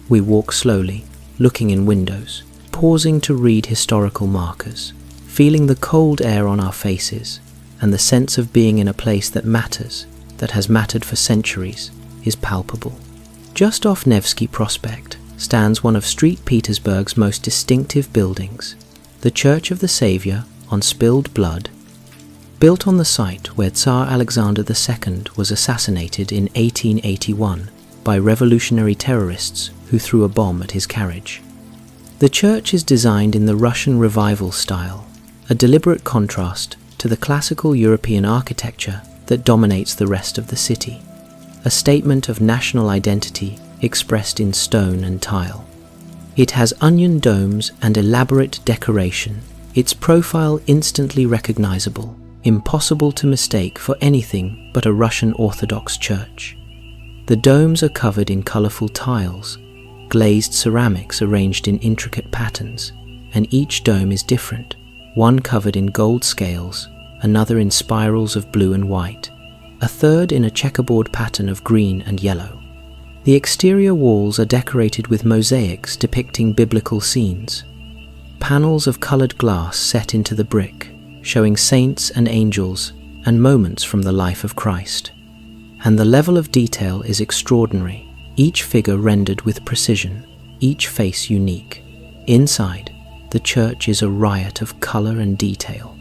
S1: We walk slowly, looking in windows, pausing to read historical markers, feeling the cold air on our faces, and the sense of being in a place that matters, that has mattered for centuries, is palpable. Just off Nevsky Prospect stands one of Street Petersburg's most distinctive buildings, the Church of the Saviour on Spilled Blood. Built on the site where Tsar Alexander II was assassinated in 1881 by revolutionary terrorists who threw a bomb at his carriage. The church is designed in the Russian Revival style, a deliberate contrast to the classical European architecture that dominates the rest of the city, a statement of national identity expressed in stone and tile. It has onion domes and elaborate decoration, its profile instantly recognizable, impossible to mistake for anything but a Russian Orthodox church. The domes are covered in colorful tiles, glazed ceramics arranged in intricate patterns, and each dome is different, one covered in gold scales, another in spirals of blue and white, a third in a checkerboard pattern of green and yellow. The exterior walls are decorated with mosaics depicting biblical scenes, panels of colored glass set into the brick, showing saints and angels and moments from the life of Christ. And the level of detail is extraordinary, each figure rendered with precision, each face unique. Inside, the church is a riot of color and detail.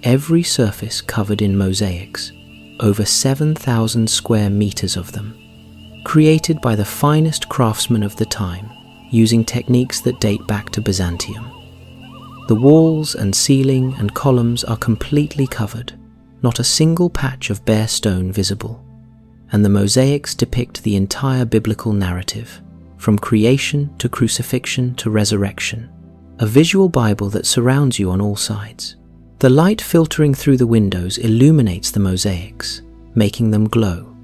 S1: Every surface covered in mosaics, over 7,000 square meters of them, created by the finest craftsmen of the time, using techniques that date back to Byzantium. The walls and ceiling and columns are completely covered, not a single patch of bare stone visible, and the mosaics depict the entire biblical narrative, from creation to crucifixion to resurrection, a visual Bible that surrounds you on all sides. The light filtering through the windows illuminates the mosaics, making them glow,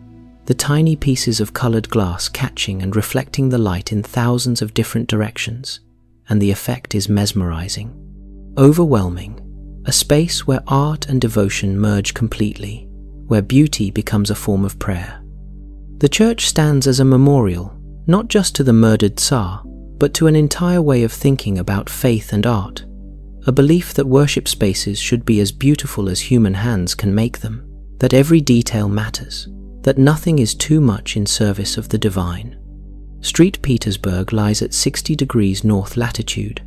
S1: the tiny pieces of colored glass catching and reflecting the light in thousands of different directions, and the effect is mesmerizing, overwhelming, a space where art and devotion merge completely, where beauty becomes a form of prayer. The church stands as a memorial, not just to the murdered Tsar, but to an entire way of thinking about faith and art, a belief that worship spaces should be as beautiful as human hands can make them, that every detail matters, that nothing is too much in service of the divine. St. Petersburg lies at 60 degrees north latitude,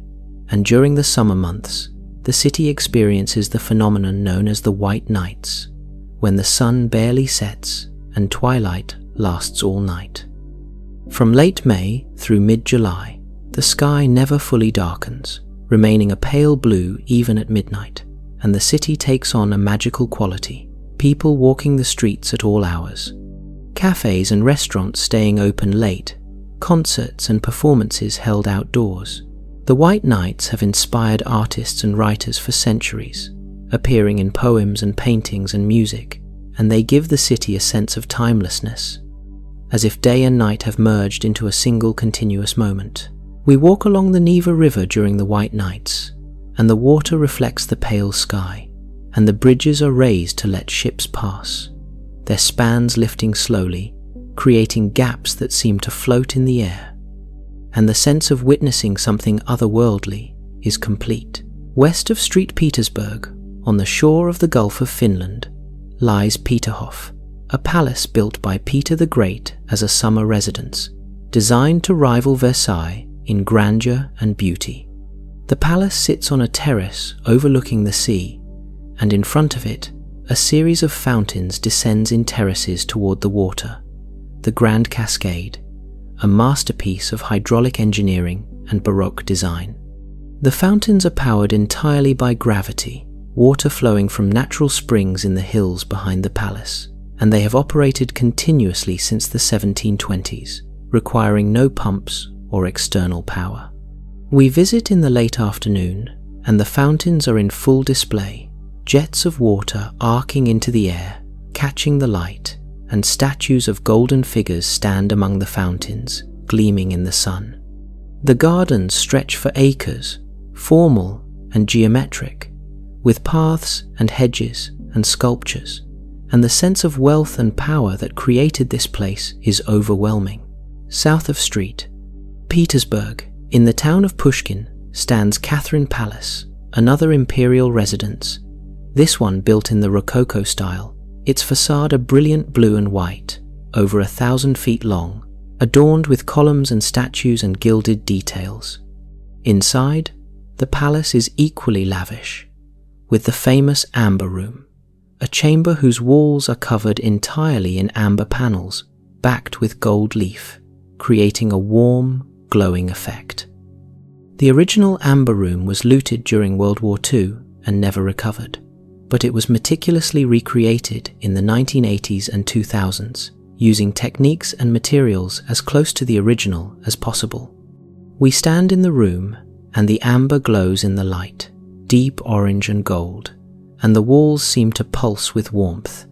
S1: and during the summer months, the city experiences the phenomenon known as the white nights, when the sun barely sets and twilight lasts all night. From late May through mid-July, the sky never fully darkens, remaining a pale blue even at midnight, and the city takes on a magical quality, people walking the streets at all hours, cafes and restaurants staying open late, concerts and performances held outdoors. The White Nights have inspired artists and writers for centuries, appearing in poems and paintings and music, and they give the city a sense of timelessness, as if day and night have merged into a single continuous moment. We walk along the Neva River during the White Nights, and the water reflects the pale sky, and the bridges are raised to let ships pass, their spans lifting slowly, creating gaps that seem to float in the air. And the sense of witnessing something otherworldly is complete. West of St. Petersburg, on the shore of the Gulf of Finland, lies Peterhof, a palace built by Peter the Great as a summer residence, designed to rival Versailles in grandeur and beauty. The palace sits on a terrace overlooking the sea, and in front of it, a series of fountains descends in terraces toward the water, the Grand Cascade, a masterpiece of hydraulic engineering and Baroque design. The fountains are powered entirely by gravity, water flowing from natural springs in the hills behind the palace, and they have operated continuously since the 1720s, requiring no pumps or external power. We visit in the late afternoon, and the fountains are in full display, jets of water arcing into the air, catching the light, and statues of golden figures stand among the fountains, gleaming in the sun. The gardens stretch for acres, formal and geometric, with paths and hedges and sculptures, and the sense of wealth and power that created this place is overwhelming. South of St. Petersburg, in the town of Pushkin, stands Catherine Palace, another imperial residence, this one built in the Rococo style, its facade a brilliant blue and white, over 1,000 feet long, adorned with columns and statues and gilded details. Inside, the palace is equally lavish, with the famous Amber Room, a chamber whose walls are covered entirely in amber panels, backed with gold leaf, creating a warm, glowing effect. The original Amber Room was looted during World War II and never recovered, but it was meticulously recreated in the 1980s and 2000s, using techniques and materials as close to the original as possible. We stand in the room, and the amber glows in the light, deep orange and gold, and the walls seem to pulse with warmth.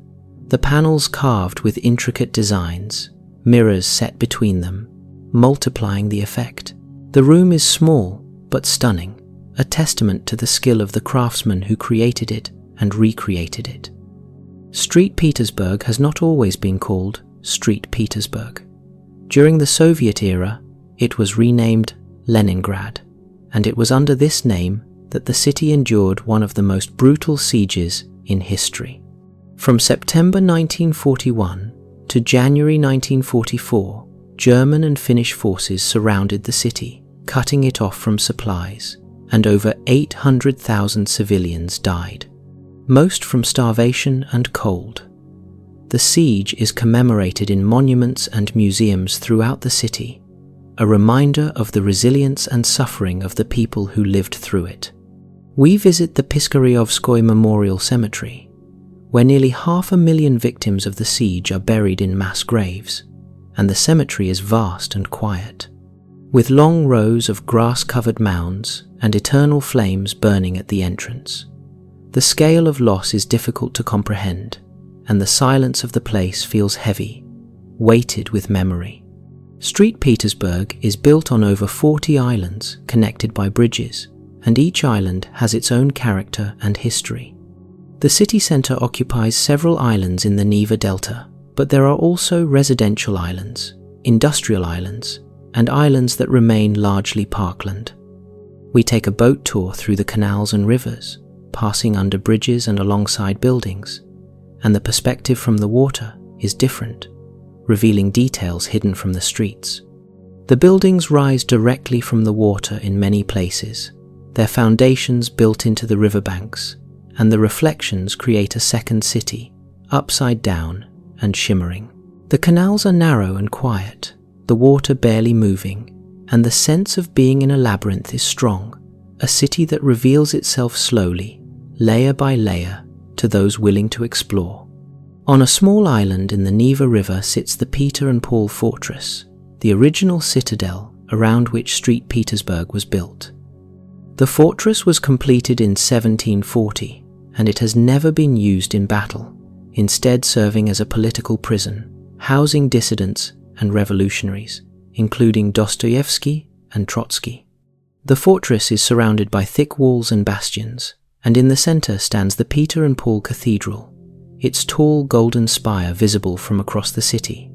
S1: The panels carved with intricate designs, mirrors set between them, multiplying the effect. The room is small but stunning, a testament to the skill of the craftsmen who created it and recreated it. St. Petersburg has not always been called St. Petersburg. During the Soviet era, it was renamed Leningrad, and it was under this name that the city endured one of the most brutal sieges in history. From September 1941 to January 1944, German and Finnish forces surrounded the city, cutting it off from supplies, and over 800,000 civilians died, most from starvation and cold. The siege is commemorated in monuments and museums throughout the city, a reminder of the resilience and suffering of the people who lived through it. We visit the Piskaryovskoy Memorial Cemetery, where nearly 500,000 victims of the siege are buried in mass graves, and the cemetery is vast and quiet, with long rows of grass-covered mounds and eternal flames burning at the entrance. The scale of loss is difficult to comprehend, and the silence of the place feels heavy, weighted with memory. Street Petersburg is built on over 40 islands connected by bridges, and each island has its own character and history. The city centre occupies several islands in the Neva Delta, but there are also residential islands, industrial islands, and islands that remain largely parkland. We take a boat tour through the canals and rivers, passing under bridges and alongside buildings, and the perspective from the water is different, revealing details hidden from the streets. The buildings rise directly from the water in many places, their foundations built into the riverbanks, and the reflections create a second city, upside down and shimmering. The canals are narrow and quiet, the water barely moving, and the sense of being in a labyrinth is strong, a city that reveals itself slowly, layer by layer, to those willing to explore. On a small island in the Neva River sits the Peter and Paul Fortress, the original citadel around which Street Petersburg was built. The fortress was completed in 1740, and it has never been used in battle, instead serving as a political prison, housing dissidents and revolutionaries, including Dostoevsky and Trotsky. The fortress is surrounded by thick walls and bastions, and in the center stands the Peter and Paul Cathedral, its tall golden spire visible from across the city.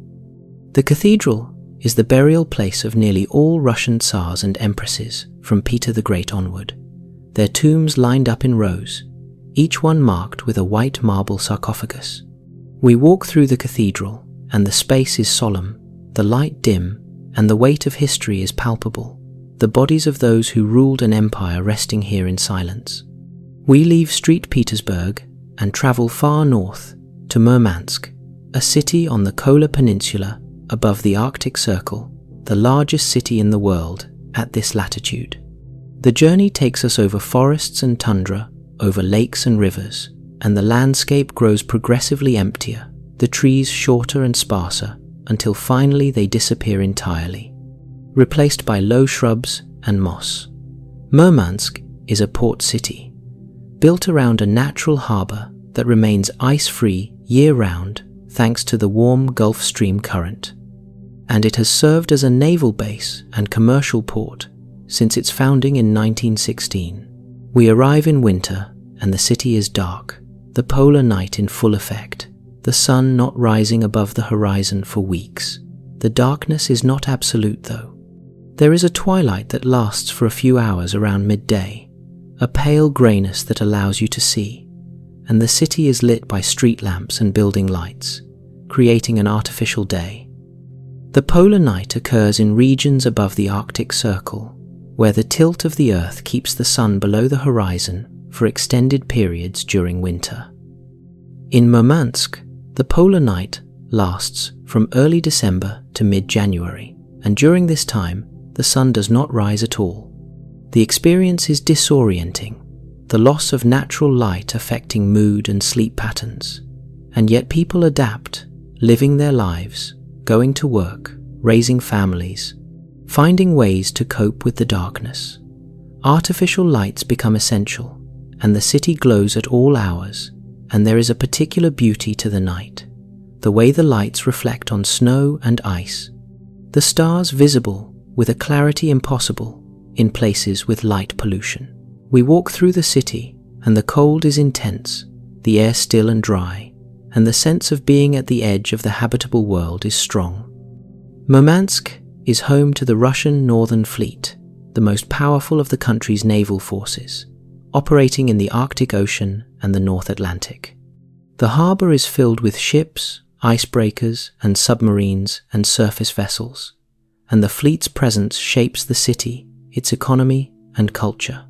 S1: The cathedral is the burial place of nearly all Russian Tsars and Empresses from Peter the Great onward, their tombs lined up in rows, each one marked with a white marble sarcophagus. We walk through the cathedral, and the space is solemn, the light dim, and the weight of history is palpable, the bodies of those who ruled an empire resting here in silence. We leave Street Petersburg and travel far north to Murmansk, a city on the Kola Peninsula above the Arctic Circle, the largest city in the world at this latitude. The journey takes us over forests and tundra, over lakes and rivers, and the landscape grows progressively emptier, the trees shorter and sparser, until finally they disappear entirely, replaced by low shrubs and moss. Murmansk is a port city, built around a natural harbour that remains ice-free year-round thanks to the warm Gulf Stream current, and it has served as a naval base and commercial port since its founding in 1916. We arrive in winter, and the city is dark, the polar night in full effect, the sun not rising above the horizon for weeks. The darkness is not absolute though. There is a twilight that lasts for a few hours around midday, a pale greyness that allows you to see, and the city is lit by street lamps and building lights, creating an artificial day. The polar night occurs in regions above the Arctic Circle, where the tilt of the Earth keeps the sun below the horizon for extended periods during winter. In Murmansk, the polar night lasts from early December to mid-January, and during this time, the sun does not rise at all. The experience is disorienting, the loss of natural light affecting mood and sleep patterns, and yet people adapt, living their lives, going to work, raising families, finding ways to cope with the darkness. Artificial lights become essential, and the city glows at all hours, and there is a particular beauty to the night, the way the lights reflect on snow and ice, the stars visible with a clarity impossible in places with light pollution. We walk through the city, and the cold is intense, the air still and dry, and the sense of being at the edge of the habitable world is strong. Murmansk is home to the Russian Northern Fleet, the most powerful of the country's naval forces, operating in the Arctic Ocean and the North Atlantic. The harbour is filled with ships, icebreakers, and submarines and surface vessels, and the fleet's presence shapes the city its economy, and culture.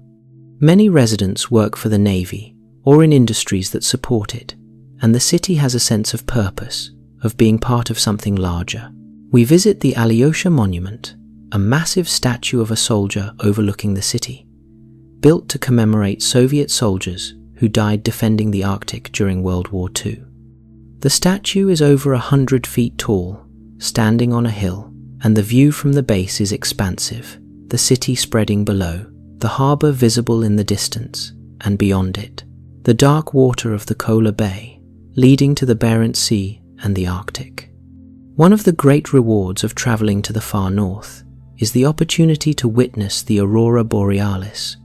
S1: Many residents work for the Navy or in industries that support it, and the city has a sense of purpose, of being part of something larger. We visit the Alyosha Monument, a massive statue of a soldier overlooking the city, built to commemorate Soviet soldiers who died defending the Arctic during World War II. The statue is over 100 feet tall, standing on a hill, and the view from the base is expansive, the city spreading below, the harbour visible in the distance, and beyond it, the dark water of the Kola Bay, leading to the Barents Sea and the Arctic. One of the great rewards of travelling to the far north is the opportunity to witness the aurora borealis,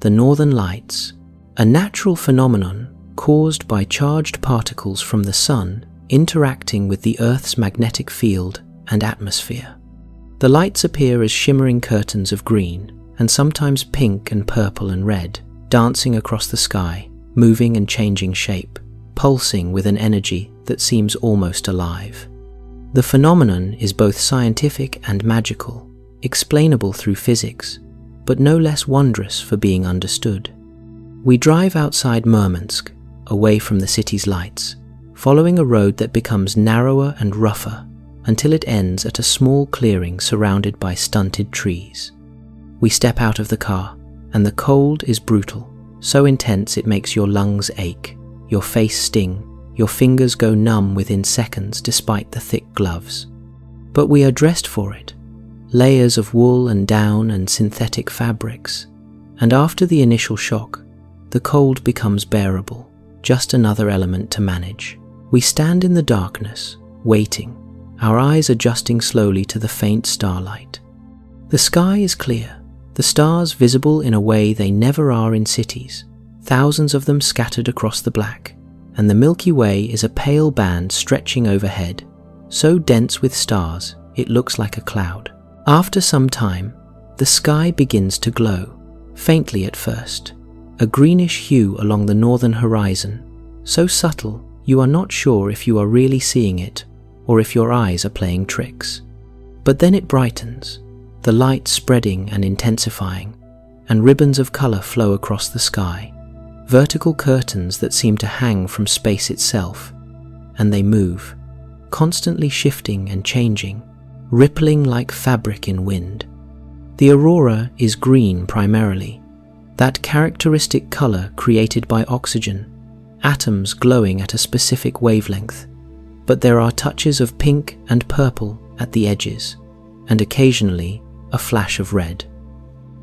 S1: the northern lights, a natural phenomenon caused by charged particles from the sun interacting with the Earth's magnetic field and atmosphere. The lights appear as shimmering curtains of green, and sometimes pink and purple and red, dancing across the sky, moving and changing shape, pulsing with an energy that seems almost alive. The phenomenon is both scientific and magical, explainable through physics, but no less wondrous for being understood. We drive outside Murmansk, away from the city's lights, following a road that becomes narrower and rougher until it ends at a small clearing surrounded by stunted trees. We step out of the car, and the cold is brutal, so intense it makes your lungs ache, your face sting, your fingers go numb within seconds despite the thick gloves. But we are dressed for it, layers of wool and down and synthetic fabrics, and after the initial shock, the cold becomes bearable, just another element to manage. We stand in the darkness, waiting, our eyes adjusting slowly to the faint starlight. The sky is clear, the stars visible in a way they never are in cities, thousands of them scattered across the black, and the Milky Way is a pale band stretching overhead, so dense with stars it looks like a cloud. After some time, the sky begins to glow, faintly at first, a greenish hue along the northern horizon, so subtle you are not sure if you are really seeing it or if your eyes are playing tricks. But then it brightens, the light spreading and intensifying, and ribbons of color flow across the sky, vertical curtains that seem to hang from space itself, and they move, constantly shifting and changing, rippling like fabric in wind. The aurora is green primarily, that characteristic color created by oxygen, atoms glowing at a specific wavelength, but there are touches of pink and purple at the edges, and occasionally a flash of red.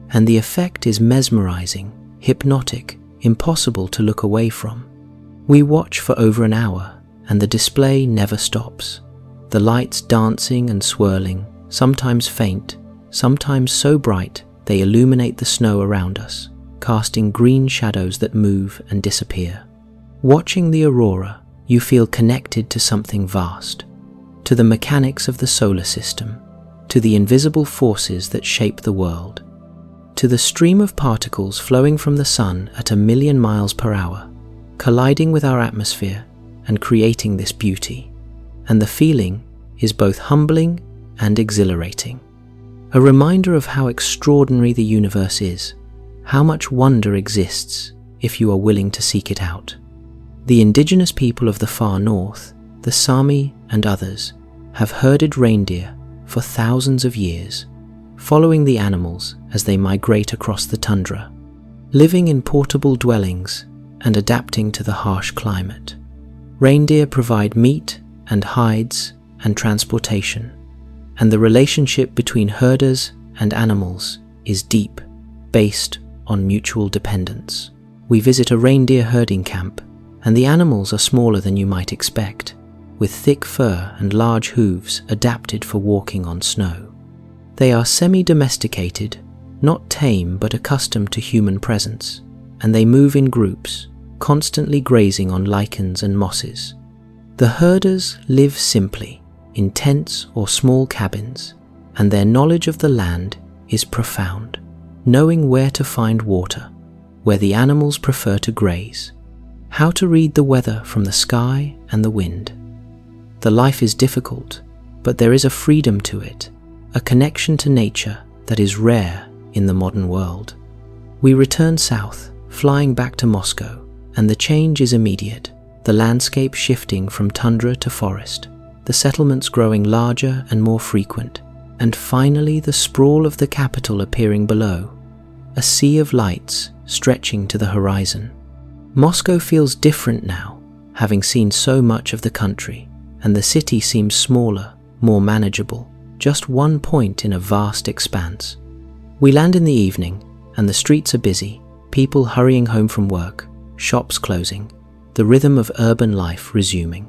S1: And the effect is mesmerizing, hypnotic, impossible to look away from. We watch for over an hour, and the display never stops. The lights dancing and swirling, sometimes faint, sometimes so bright they illuminate the snow around us, casting green shadows that move and disappear. Watching the aurora, you feel connected to something vast, to the mechanics of the solar system, to the invisible forces that shape the world, to the stream of particles flowing from the sun at 1,000,000 miles per hour, colliding with our atmosphere and creating this beauty. And the feeling is both humbling and exhilarating. A reminder of how extraordinary the universe is, how much wonder exists if you are willing to seek it out. The indigenous people of the far north, the Sami and others, have herded reindeer for thousands of years, following the animals as they migrate across the tundra, living in portable dwellings and adapting to the harsh climate. Reindeer provide meat and hides and transportation, and the relationship between herders and animals is deep, based on mutual dependence. We visit a reindeer herding camp, and the animals are smaller than you might expect, with thick fur and large hooves adapted for walking on snow. They are semi-domesticated, not tame but accustomed to human presence, and they move in groups, constantly grazing on lichens and mosses. The herders live simply, in tents or small cabins, and their knowledge of the land is profound, knowing where to find water, where the animals prefer to graze, how to read the weather from the sky and the wind. The life is difficult, but there is a freedom to it, a connection to nature that is rare in the modern world. We return south, flying back to Moscow, and the change is immediate, the landscape shifting from tundra to forest, the settlements growing larger and more frequent, and finally the sprawl of the capital appearing below, a sea of lights stretching to the horizon. Moscow feels different now, having seen so much of the country, and the city seems smaller, more manageable, just one point in a vast expanse. We land in the evening, and the streets are busy, people hurrying home from work, shops closing, the rhythm of urban life resuming.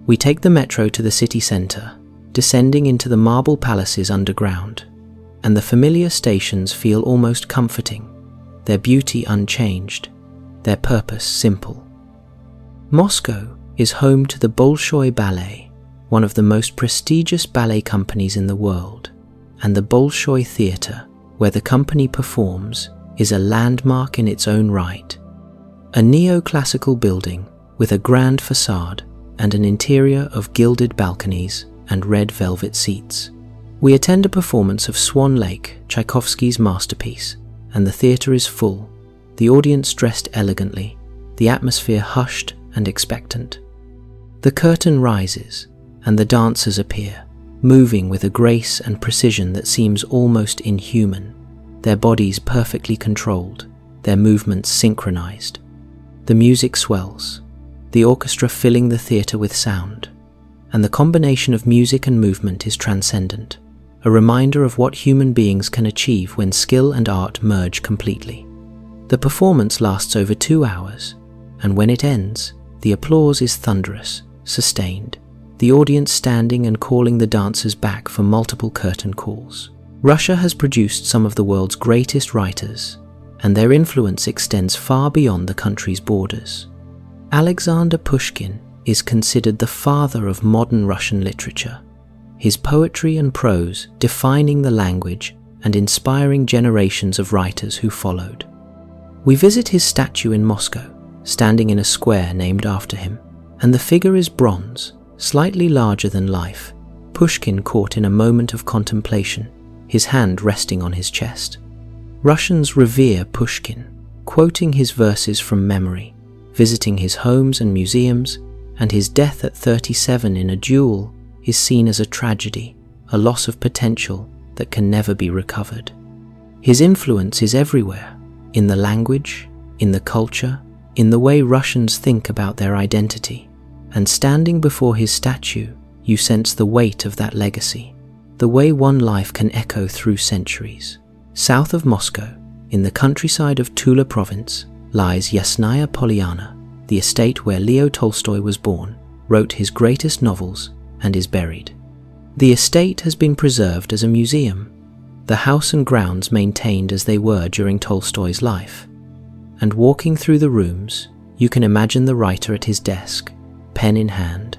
S1: We take the metro to the city centre, descending into the marble palaces underground, and the familiar stations feel almost comforting, their beauty unchanged, their purpose simple. Moscow is home to the Bolshoi Ballet, one of the most prestigious ballet companies in the world, and the Bolshoi Theatre, where the company performs, is a landmark in its own right. A neoclassical building with a grand facade and an interior of gilded balconies and red velvet seats. We attend a performance of Swan Lake, Tchaikovsky's masterpiece, and the theatre is full, the audience dressed elegantly, the atmosphere hushed and expectant. The curtain rises, and the dancers appear, moving with a grace and precision that seems almost inhuman, their bodies perfectly controlled, their movements synchronized. The music swells, the orchestra filling the theatre with sound, and the combination of music and movement is transcendent, a reminder of what human beings can achieve when skill and art merge completely. The performance lasts over 2 hours, and when it ends, the applause is thunderous, sustained, the audience standing and calling the dancers back for multiple curtain calls. Russia has produced some of the world's greatest writers, and their influence extends far beyond the country's borders. Alexander Pushkin is considered the father of modern Russian literature, his poetry and prose defining the language and inspiring generations of writers who followed. We visit his statue in Moscow, standing in a square named after him, and the figure is bronze, slightly larger than life, Pushkin caught in a moment of contemplation, his hand resting on his chest. Russians revere Pushkin, quoting his verses from memory, visiting his homes and museums, and his death at 37 in a duel is seen as a tragedy, a loss of potential that can never be recovered. His influence is everywhere, in the language, in the culture, in the way Russians think about their identity, and standing before his statue, you sense the weight of that legacy, the way one life can echo through centuries. South of Moscow, in the countryside of Tula province, lies Yasnaya Polyana, the estate where Leo Tolstoy was born, wrote his greatest novels, and is buried. The estate has been preserved as a museum, the house and grounds maintained as they were during Tolstoy's life. And walking through the rooms, you can imagine the writer at his desk, pen in hand,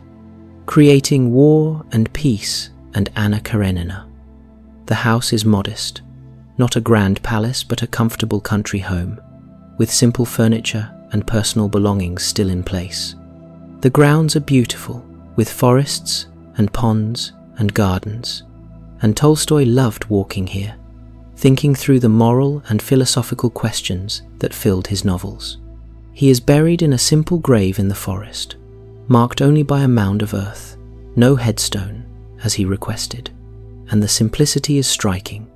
S1: creating War and Peace and Anna Karenina. The house is modest, not a grand palace but a comfortable country home, with simple furniture and personal belongings still in place. The grounds are beautiful, with forests and ponds and gardens, and Tolstoy loved walking here, thinking through the moral and philosophical questions that filled his novels. He is buried in a simple grave in the forest, marked only by a mound of earth, no headstone, as he requested, and the simplicity is striking,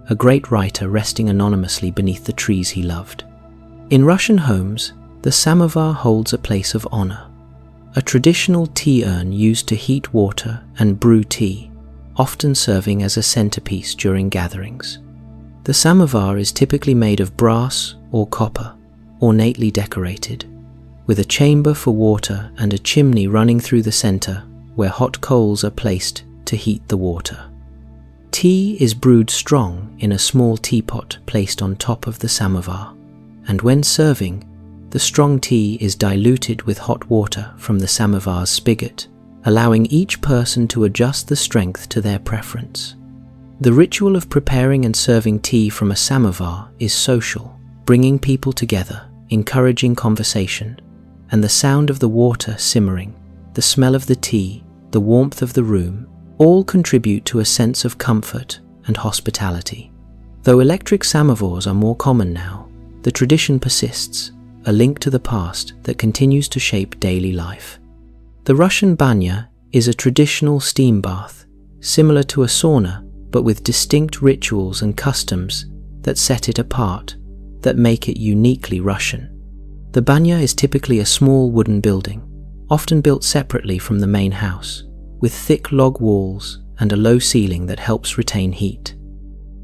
S1: a great writer resting anonymously beneath the trees he loved. In Russian homes, the samovar holds a place of honor, a traditional tea urn used to heat water and brew tea, often serving as a centerpiece during gatherings. The samovar is typically made of brass or copper, ornately decorated, with a chamber for water and a chimney running through the center where hot coals are placed to heat the water. Tea is brewed strong in a small teapot placed on top of the samovar, and when serving, the strong tea is diluted with hot water from the samovar's spigot, allowing each person to adjust the strength to their preference. The ritual of preparing and serving tea from a samovar is social, bringing people together, encouraging conversation, and the sound of the water simmering, the smell of the tea, the warmth of the room, all contribute to a sense of comfort and hospitality. Though electric samovars are more common now, the tradition persists, a link to the past that continues to shape daily life. The Russian banya is a traditional steam bath, similar to a sauna, but with distinct rituals and customs that set it apart, that make it uniquely Russian. The banya is typically a small wooden building, often built separately from the main house, with thick log walls and a low ceiling that helps retain heat.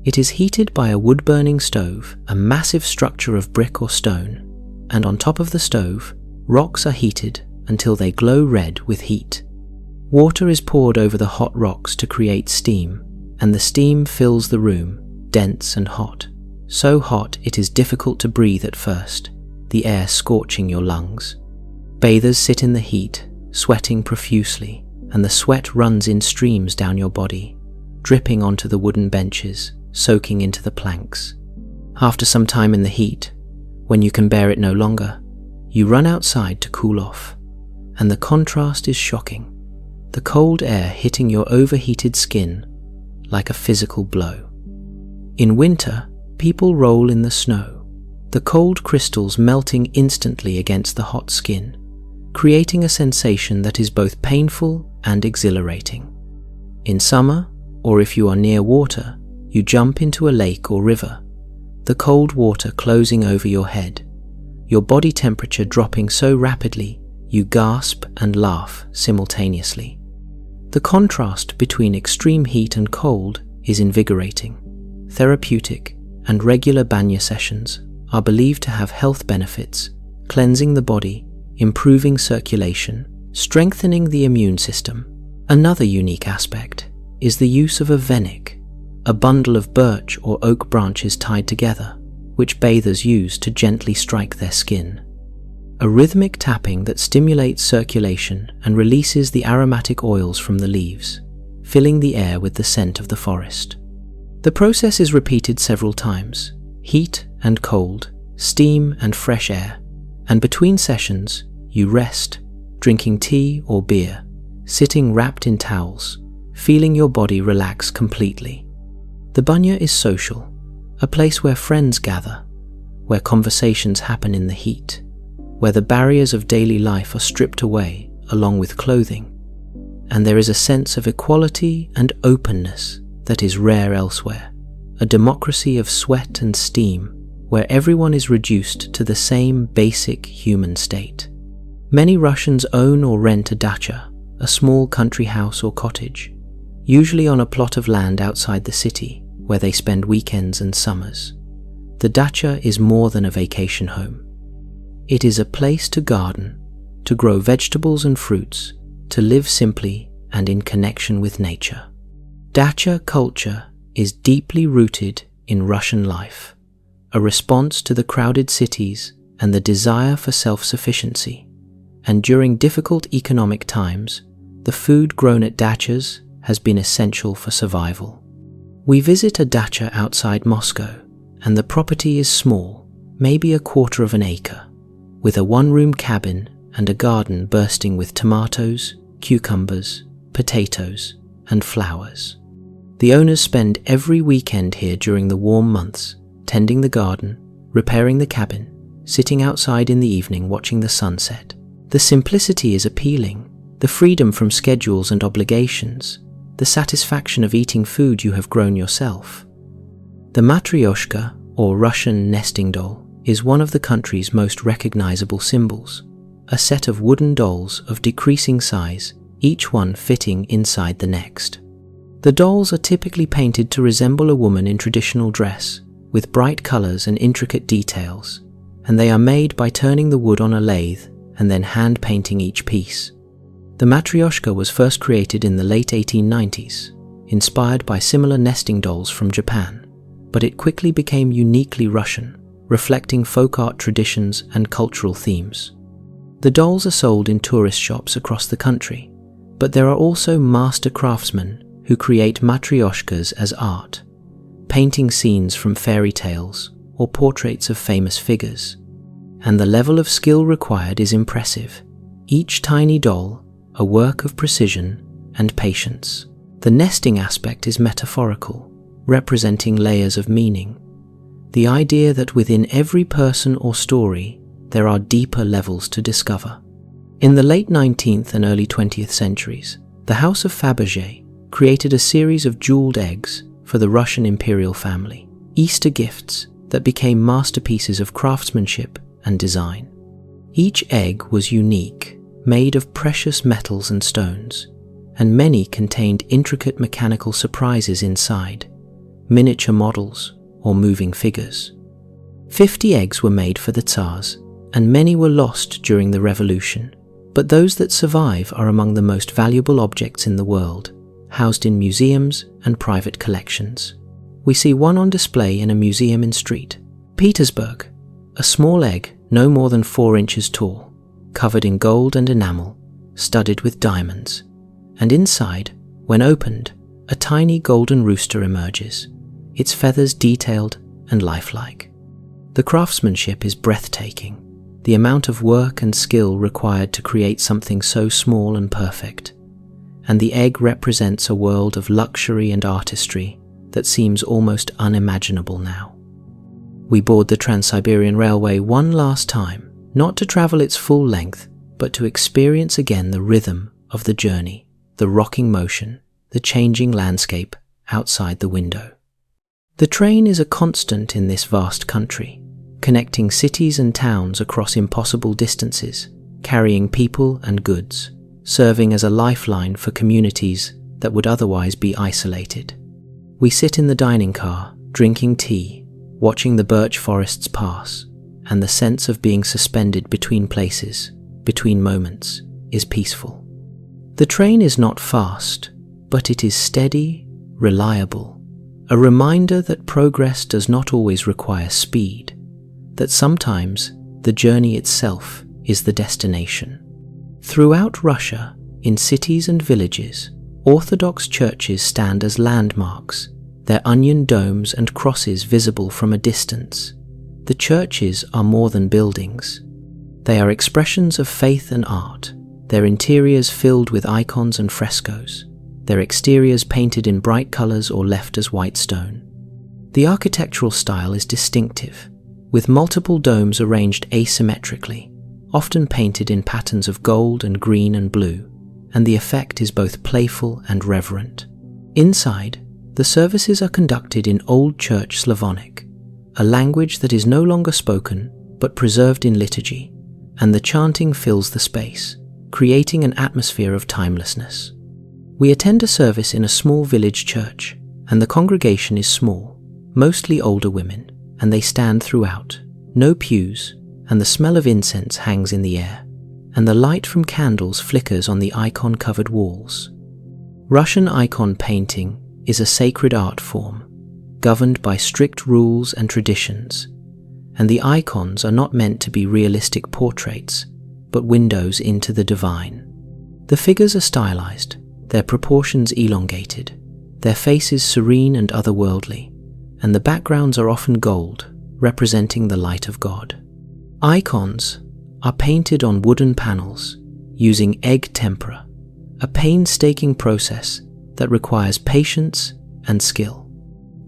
S1: It is heated by a wood-burning stove, a massive structure of brick or stone, and on top of the stove, rocks are heated until they glow red with heat. Water is poured over the hot rocks to create steam, and the steam fills the room, dense and hot. So hot it is difficult to breathe at first, the air scorching your lungs. Bathers sit in the heat, sweating profusely, and the sweat runs in streams down your body, dripping onto the wooden benches, soaking into the planks. After some time in the heat, when you can bear it no longer, you run outside to cool off, and the contrast is shocking. The cold air hitting your overheated skin like a physical blow. In winter, people roll in the snow, the cold crystals melting instantly against the hot skin, creating a sensation that is both painful and exhilarating. In summer, or if you are near water, you jump into a lake or river, the cold water closing over your head, your body temperature dropping so rapidly you gasp and laugh simultaneously. The contrast between extreme heat and cold is invigorating. Therapeutic and regular banya sessions are believed to have health benefits, cleansing the body, improving circulation, strengthening the immune system. Another unique aspect is the use of a venik, a bundle of birch or oak branches tied together, which bathers use to gently strike their skin. A rhythmic tapping that stimulates circulation and releases the aromatic oils from the leaves, filling the air with the scent of the forest. The process is repeated several times, heat and cold, steam and fresh air, and between sessions, you rest, drinking tea or beer, sitting wrapped in towels, feeling your body relax completely. The banya is social, a place where friends gather, where conversations happen in the heat, where the barriers of daily life are stripped away along with clothing, and there is a sense of equality and openness that is rare elsewhere, a democracy of sweat and steam where everyone is reduced to the same basic human state. Many Russians own or rent a dacha, a small country house or cottage, usually on a plot of land outside the city where they spend weekends and summers. The dacha is more than a vacation home. It is a place to garden, to grow vegetables and fruits, to live simply and in connection with nature. Dacha culture is deeply rooted in Russian life, a response to the crowded cities and the desire for self-sufficiency. And during difficult economic times, the food grown at dachas has been essential for survival. We visit a dacha outside Moscow, and the property is small, maybe a quarter of an acre, with a one-room cabin and a garden bursting with tomatoes, cucumbers, potatoes, and flowers. The owners spend every weekend here during the warm months, tending the garden, repairing the cabin, sitting outside in the evening watching the sunset. The simplicity is appealing, the freedom from schedules and obligations, the satisfaction of eating food you have grown yourself. The matryoshka, or Russian nesting doll, is one of the country's most recognizable symbols, a set of wooden dolls of decreasing size, each one fitting inside the next. The dolls are typically painted to resemble a woman in traditional dress, with bright colors and intricate details, and they are made by turning the wood on a lathe and then hand-painting each piece. The matryoshka was first created in the late 1890s, inspired by similar nesting dolls from Japan, but it quickly became uniquely Russian, reflecting folk art traditions and cultural themes. The dolls are sold in tourist shops across the country, but there are also master craftsmen who create matryoshkas as art, painting scenes from fairy tales or portraits of famous figures. And the level of skill required is impressive. Each tiny doll, a work of precision and patience. The nesting aspect is metaphorical. representing layers of meaning. The idea that within every person or story, there are deeper levels to discover. In the late 19th and early 20th centuries, the House of Fabergé created a series of jeweled eggs for the Russian imperial family, Easter gifts that became masterpieces of craftsmanship and design. Each egg was unique, made of precious metals and stones, and many contained intricate mechanical surprises inside, miniature models or moving figures. 50 eggs were made for the Tsars, and many were lost during the revolution, but those that survive are among the most valuable objects in the world, housed in museums and private collections. We see one on display in a museum in Petersburg, a small egg no more than 4 inches tall, covered in gold and enamel, studded with diamonds, and inside, when opened, a tiny golden rooster emerges, its feathers detailed and lifelike. The craftsmanship is breathtaking, the amount of work and skill required to create something so small and perfect, and the egg represents a world of luxury and artistry that seems almost unimaginable now. We board the Trans-Siberian Railway one last time, not to travel its full length, but to experience again the rhythm of the journey, the rocking motion, the changing landscape outside the window. The train is a constant in this vast country, connecting cities and towns across impossible distances, carrying people and goods, serving as a lifeline for communities that would otherwise be isolated. We sit in the dining car, drinking tea, watching the birch forests pass, and the sense of being suspended between places, between moments, is peaceful. The train is not fast, but it is steady, reliable, a reminder that progress does not always require speed, that sometimes the journey itself is the destination. Throughout Russia, in cities and villages, Orthodox churches stand as landmarks, their onion domes and crosses visible from a distance. The churches are more than buildings. They are expressions of faith and art, their interiors filled with icons and frescoes, their exteriors painted in bright colors or left as white stone. The architectural style is distinctive, with multiple domes arranged asymmetrically, often painted in patterns of gold and green and blue, and the effect is both playful and reverent. Inside, the services are conducted in Old Church Slavonic, a language that is no longer spoken but preserved in liturgy, and the chanting fills the space, creating an atmosphere of timelessness. We attend a service in a small village church, and the congregation is small, mostly older women, and they stand throughout, no pews, and the smell of incense hangs in the air, and the light from candles flickers on the icon-covered walls. Russian icon painting is a sacred art form, governed by strict rules and traditions, and the icons are not meant to be realistic portraits, but windows into the divine. The figures are stylized, their proportions elongated, their faces serene and otherworldly, and the backgrounds are often gold, representing the light of God. Icons are painted on wooden panels using egg tempera, a painstaking process that requires patience and skill.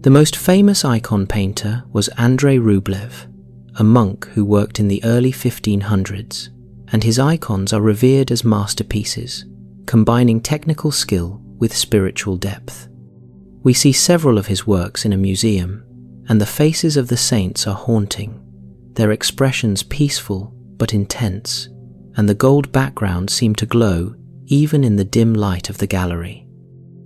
S1: The most famous icon painter was Andrei Rublev, a monk who worked in the early 1500s, and his icons are revered as masterpieces, combining technical skill with spiritual depth. We see several of his works in a museum, and the faces of the saints are haunting, their expressions peaceful but intense, and the gold background seemed to glow even in the dim light of the gallery.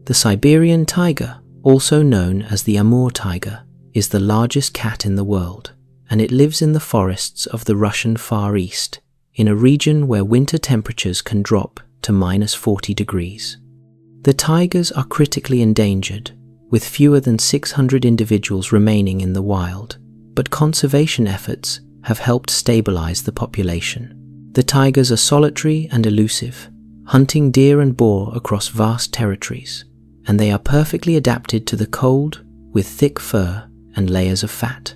S1: The Siberian tiger, also known as the Amur tiger, is the largest cat in the world, and it lives in the forests of the Russian Far East, in a region where winter temperatures can drop to -40 degrees. The tigers are critically endangered, with fewer than 600 individuals remaining in the wild, but conservation efforts have helped stabilize the population. The tigers are solitary and elusive, hunting deer and boar across vast territories, and they are perfectly adapted to the cold with thick fur and layers of fat.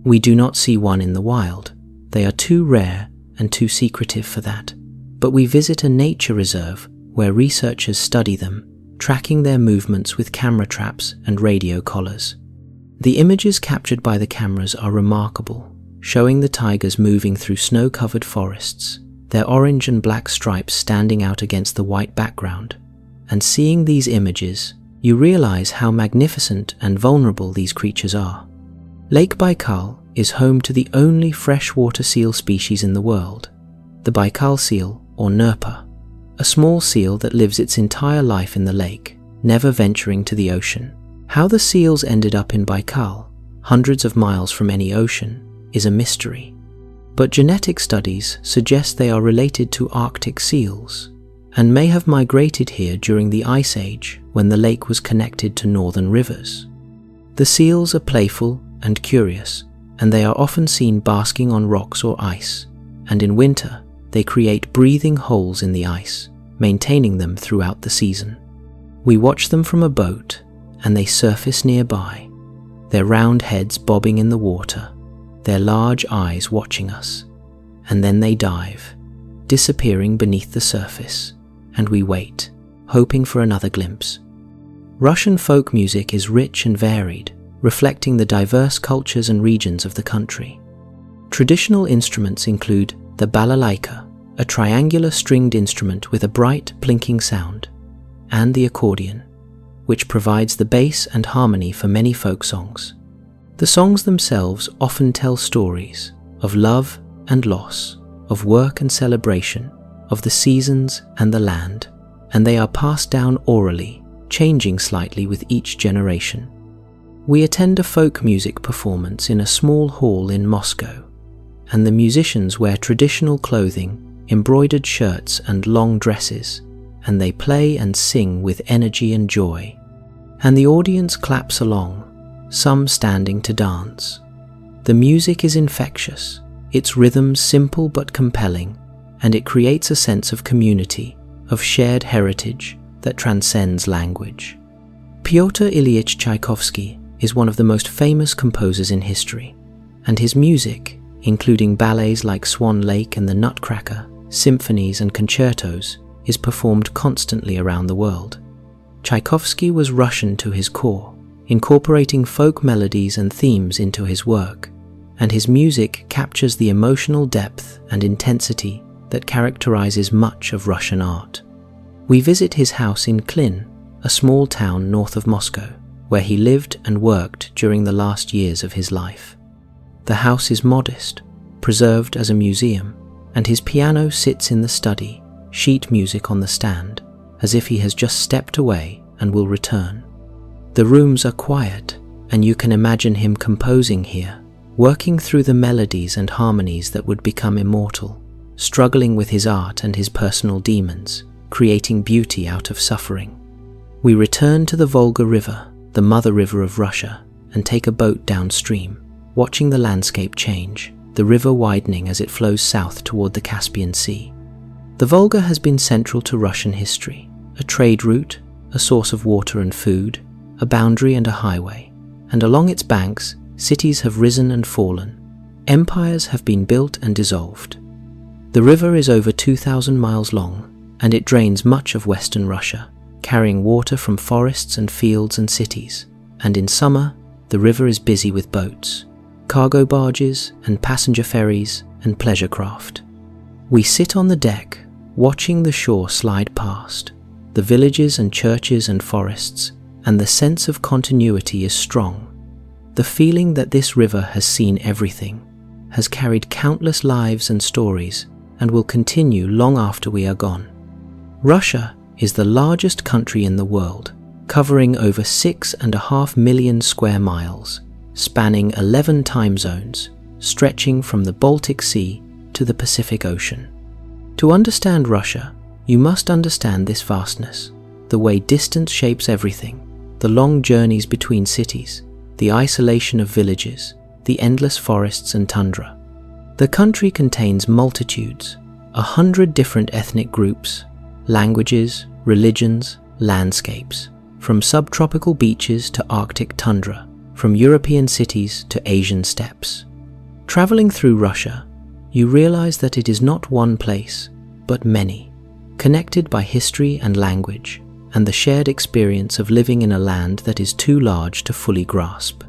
S1: We do not see one in the wild. They are too rare and too secretive for that, but we visit a nature reserve where researchers study them tracking their movements with camera traps and radio collars. The images captured by the cameras are remarkable, showing the tigers moving through snow-covered forests, their orange and black stripes standing out against the white background. And seeing these images, you realize how magnificent and vulnerable these creatures are. Lake Baikal is home to the only freshwater seal species in the world, the Baikal seal, or nerpa, a small seal that lives its entire life in the lake, never venturing to the ocean. How the seals ended up in Baikal, hundreds of miles from any ocean, is a mystery. But genetic studies suggest they are related to Arctic seals, and may have migrated here during the Ice Age when the lake was connected to northern rivers. The seals are playful and curious, and they are often seen basking on rocks or ice, and in winter they create breathing holes in the ice, maintaining them throughout the season. We watch them from a boat, and they surface nearby, their round heads bobbing in the water, their large eyes watching us, and then they dive, disappearing beneath the surface, and we wait, hoping for another glimpse. Russian folk music is rich and varied, reflecting the diverse cultures and regions of the country. Traditional instruments include the balalaika, a triangular stringed instrument with a bright, blinking sound, and the accordion, which provides the bass and harmony for many folk songs. The songs themselves often tell stories of love and loss, of work and celebration, of the seasons and the land, and they are passed down orally, changing slightly with each generation. We attend a folk music performance in a small hall in Moscow, and the musicians wear traditional clothing, embroidered shirts and long dresses, and they play and sing with energy and joy. And the audience claps along, some standing to dance. The music is infectious, its rhythms simple but compelling, and it creates a sense of community, of shared heritage that transcends language. Pyotr Ilyich Tchaikovsky is one of the most famous composers in history, and his music, including ballets like Swan Lake and the Nutcracker, symphonies and concertos, is performed constantly around the world. Tchaikovsky was Russian to his core, incorporating folk melodies and themes into his work, and his music captures the emotional depth and intensity that characterizes much of Russian art. We visit his house in Klin, a small town north of Moscow, where he lived and worked during the last years of his life. The house is modest, preserved as a museum, and his piano sits in the study, sheet music on the stand, as if he has just stepped away and will return. The rooms are quiet, and you can imagine him composing here, working through the melodies and harmonies that would become immortal, struggling with his art and his personal demons, creating beauty out of suffering. We return to the Volga River, the mother river of Russia, and take a boat downstream, watching the landscape change, the river widening as it flows south toward the Caspian Sea. The Volga has been central to Russian history, a trade route, a source of water and food, a boundary and a highway, and along its banks, cities have risen and fallen. Empires have been built and dissolved. The river is over 2,000 miles long, and it drains much of western Russia, carrying water from forests and fields and cities. And in summer, the river is busy with boats, cargo barges and passenger ferries and pleasure craft. We sit on the deck, watching the shore slide past, the villages and churches and forests, and the sense of continuity is strong. The feeling that this river has seen everything, has carried countless lives and stories, and will continue long after we are gone. Russia is the largest country in the world, covering over 6.5 million square miles, spanning 11 time zones, stretching from the Baltic Sea to the Pacific Ocean. To understand Russia, you must understand this vastness, the way distance shapes everything, the long journeys between cities, the isolation of villages, the endless forests and tundra. The country contains multitudes, 100 different ethnic groups, languages, religions, landscapes, from subtropical beaches to Arctic tundra, from European cities to Asian steppes. Traveling through Russia, you realize that it is not one place, but many, connected by history and language, and the shared experience of living in a land that is too large to fully grasp.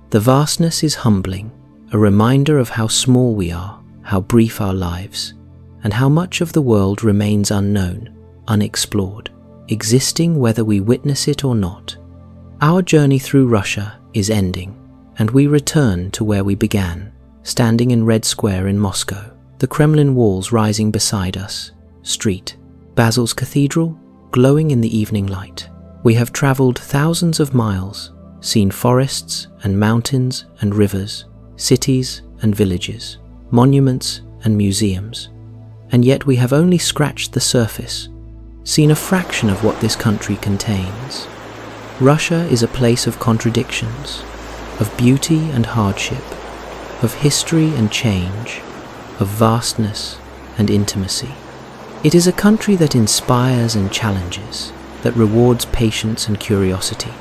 S1: The vastness is humbling, a reminder of how small we are, how brief our lives, and how much of the world remains unknown, unexplored, existing whether we witness it or not. Our journey through Russia is ending, and we return to where we began, standing in Red Square in Moscow, the Kremlin walls rising beside us, street, Basil's cathedral, glowing in the evening light. We have traveled thousands of miles, seen forests and mountains and rivers, cities and villages, monuments and museums, and yet we have only scratched the surface, seen a fraction of what this country contains. Russia is a place of contradictions, of beauty and hardship, of history and change, of vastness and intimacy. It is a country that inspires and challenges, that rewards patience and curiosity,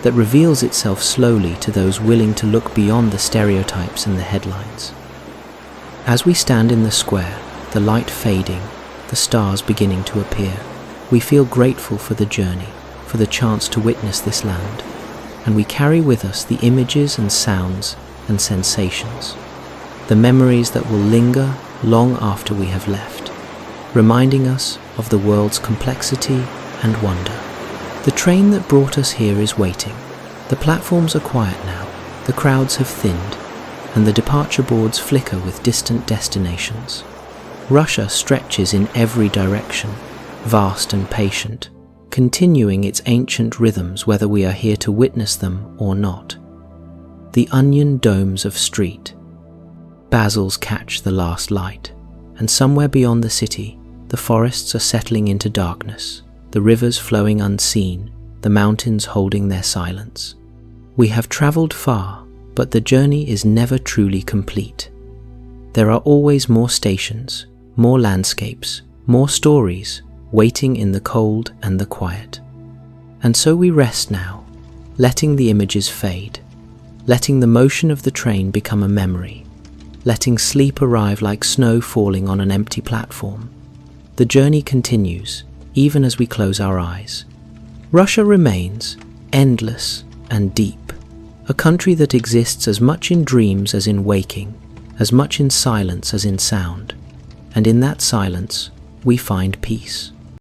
S1: that reveals itself slowly to those willing to look beyond the stereotypes and the headlines. As we stand in the square, the light fading, the stars beginning to appear, we feel grateful for the journey, for the chance to witness this land, and we carry with us the images and sounds and sensations, the memories that will linger long after we have left, reminding us of the world's complexity and wonder. The train that brought us here is waiting. The platforms are quiet now, the crowds have thinned, and the departure boards flicker with distant destinations. Russia stretches in every direction, vast and patient, continuing its ancient rhythms whether we are here to witness them or not. The onion domes of street. Basil's catch the last light, and somewhere beyond the city, the forests are settling into darkness, the rivers flowing unseen, the mountains holding their silence. We have traveled far, but the journey is never truly complete. There are always more stations, more landscapes, more stories, waiting in the cold and the quiet. And so we rest now, letting the images fade, letting the motion of the train become a memory, letting sleep arrive like snow falling on an empty platform. The journey continues, even as we close our eyes. Russia remains endless and deep, a country that exists as much in dreams as in waking, as much in silence as in sound, and in that silence we find peace.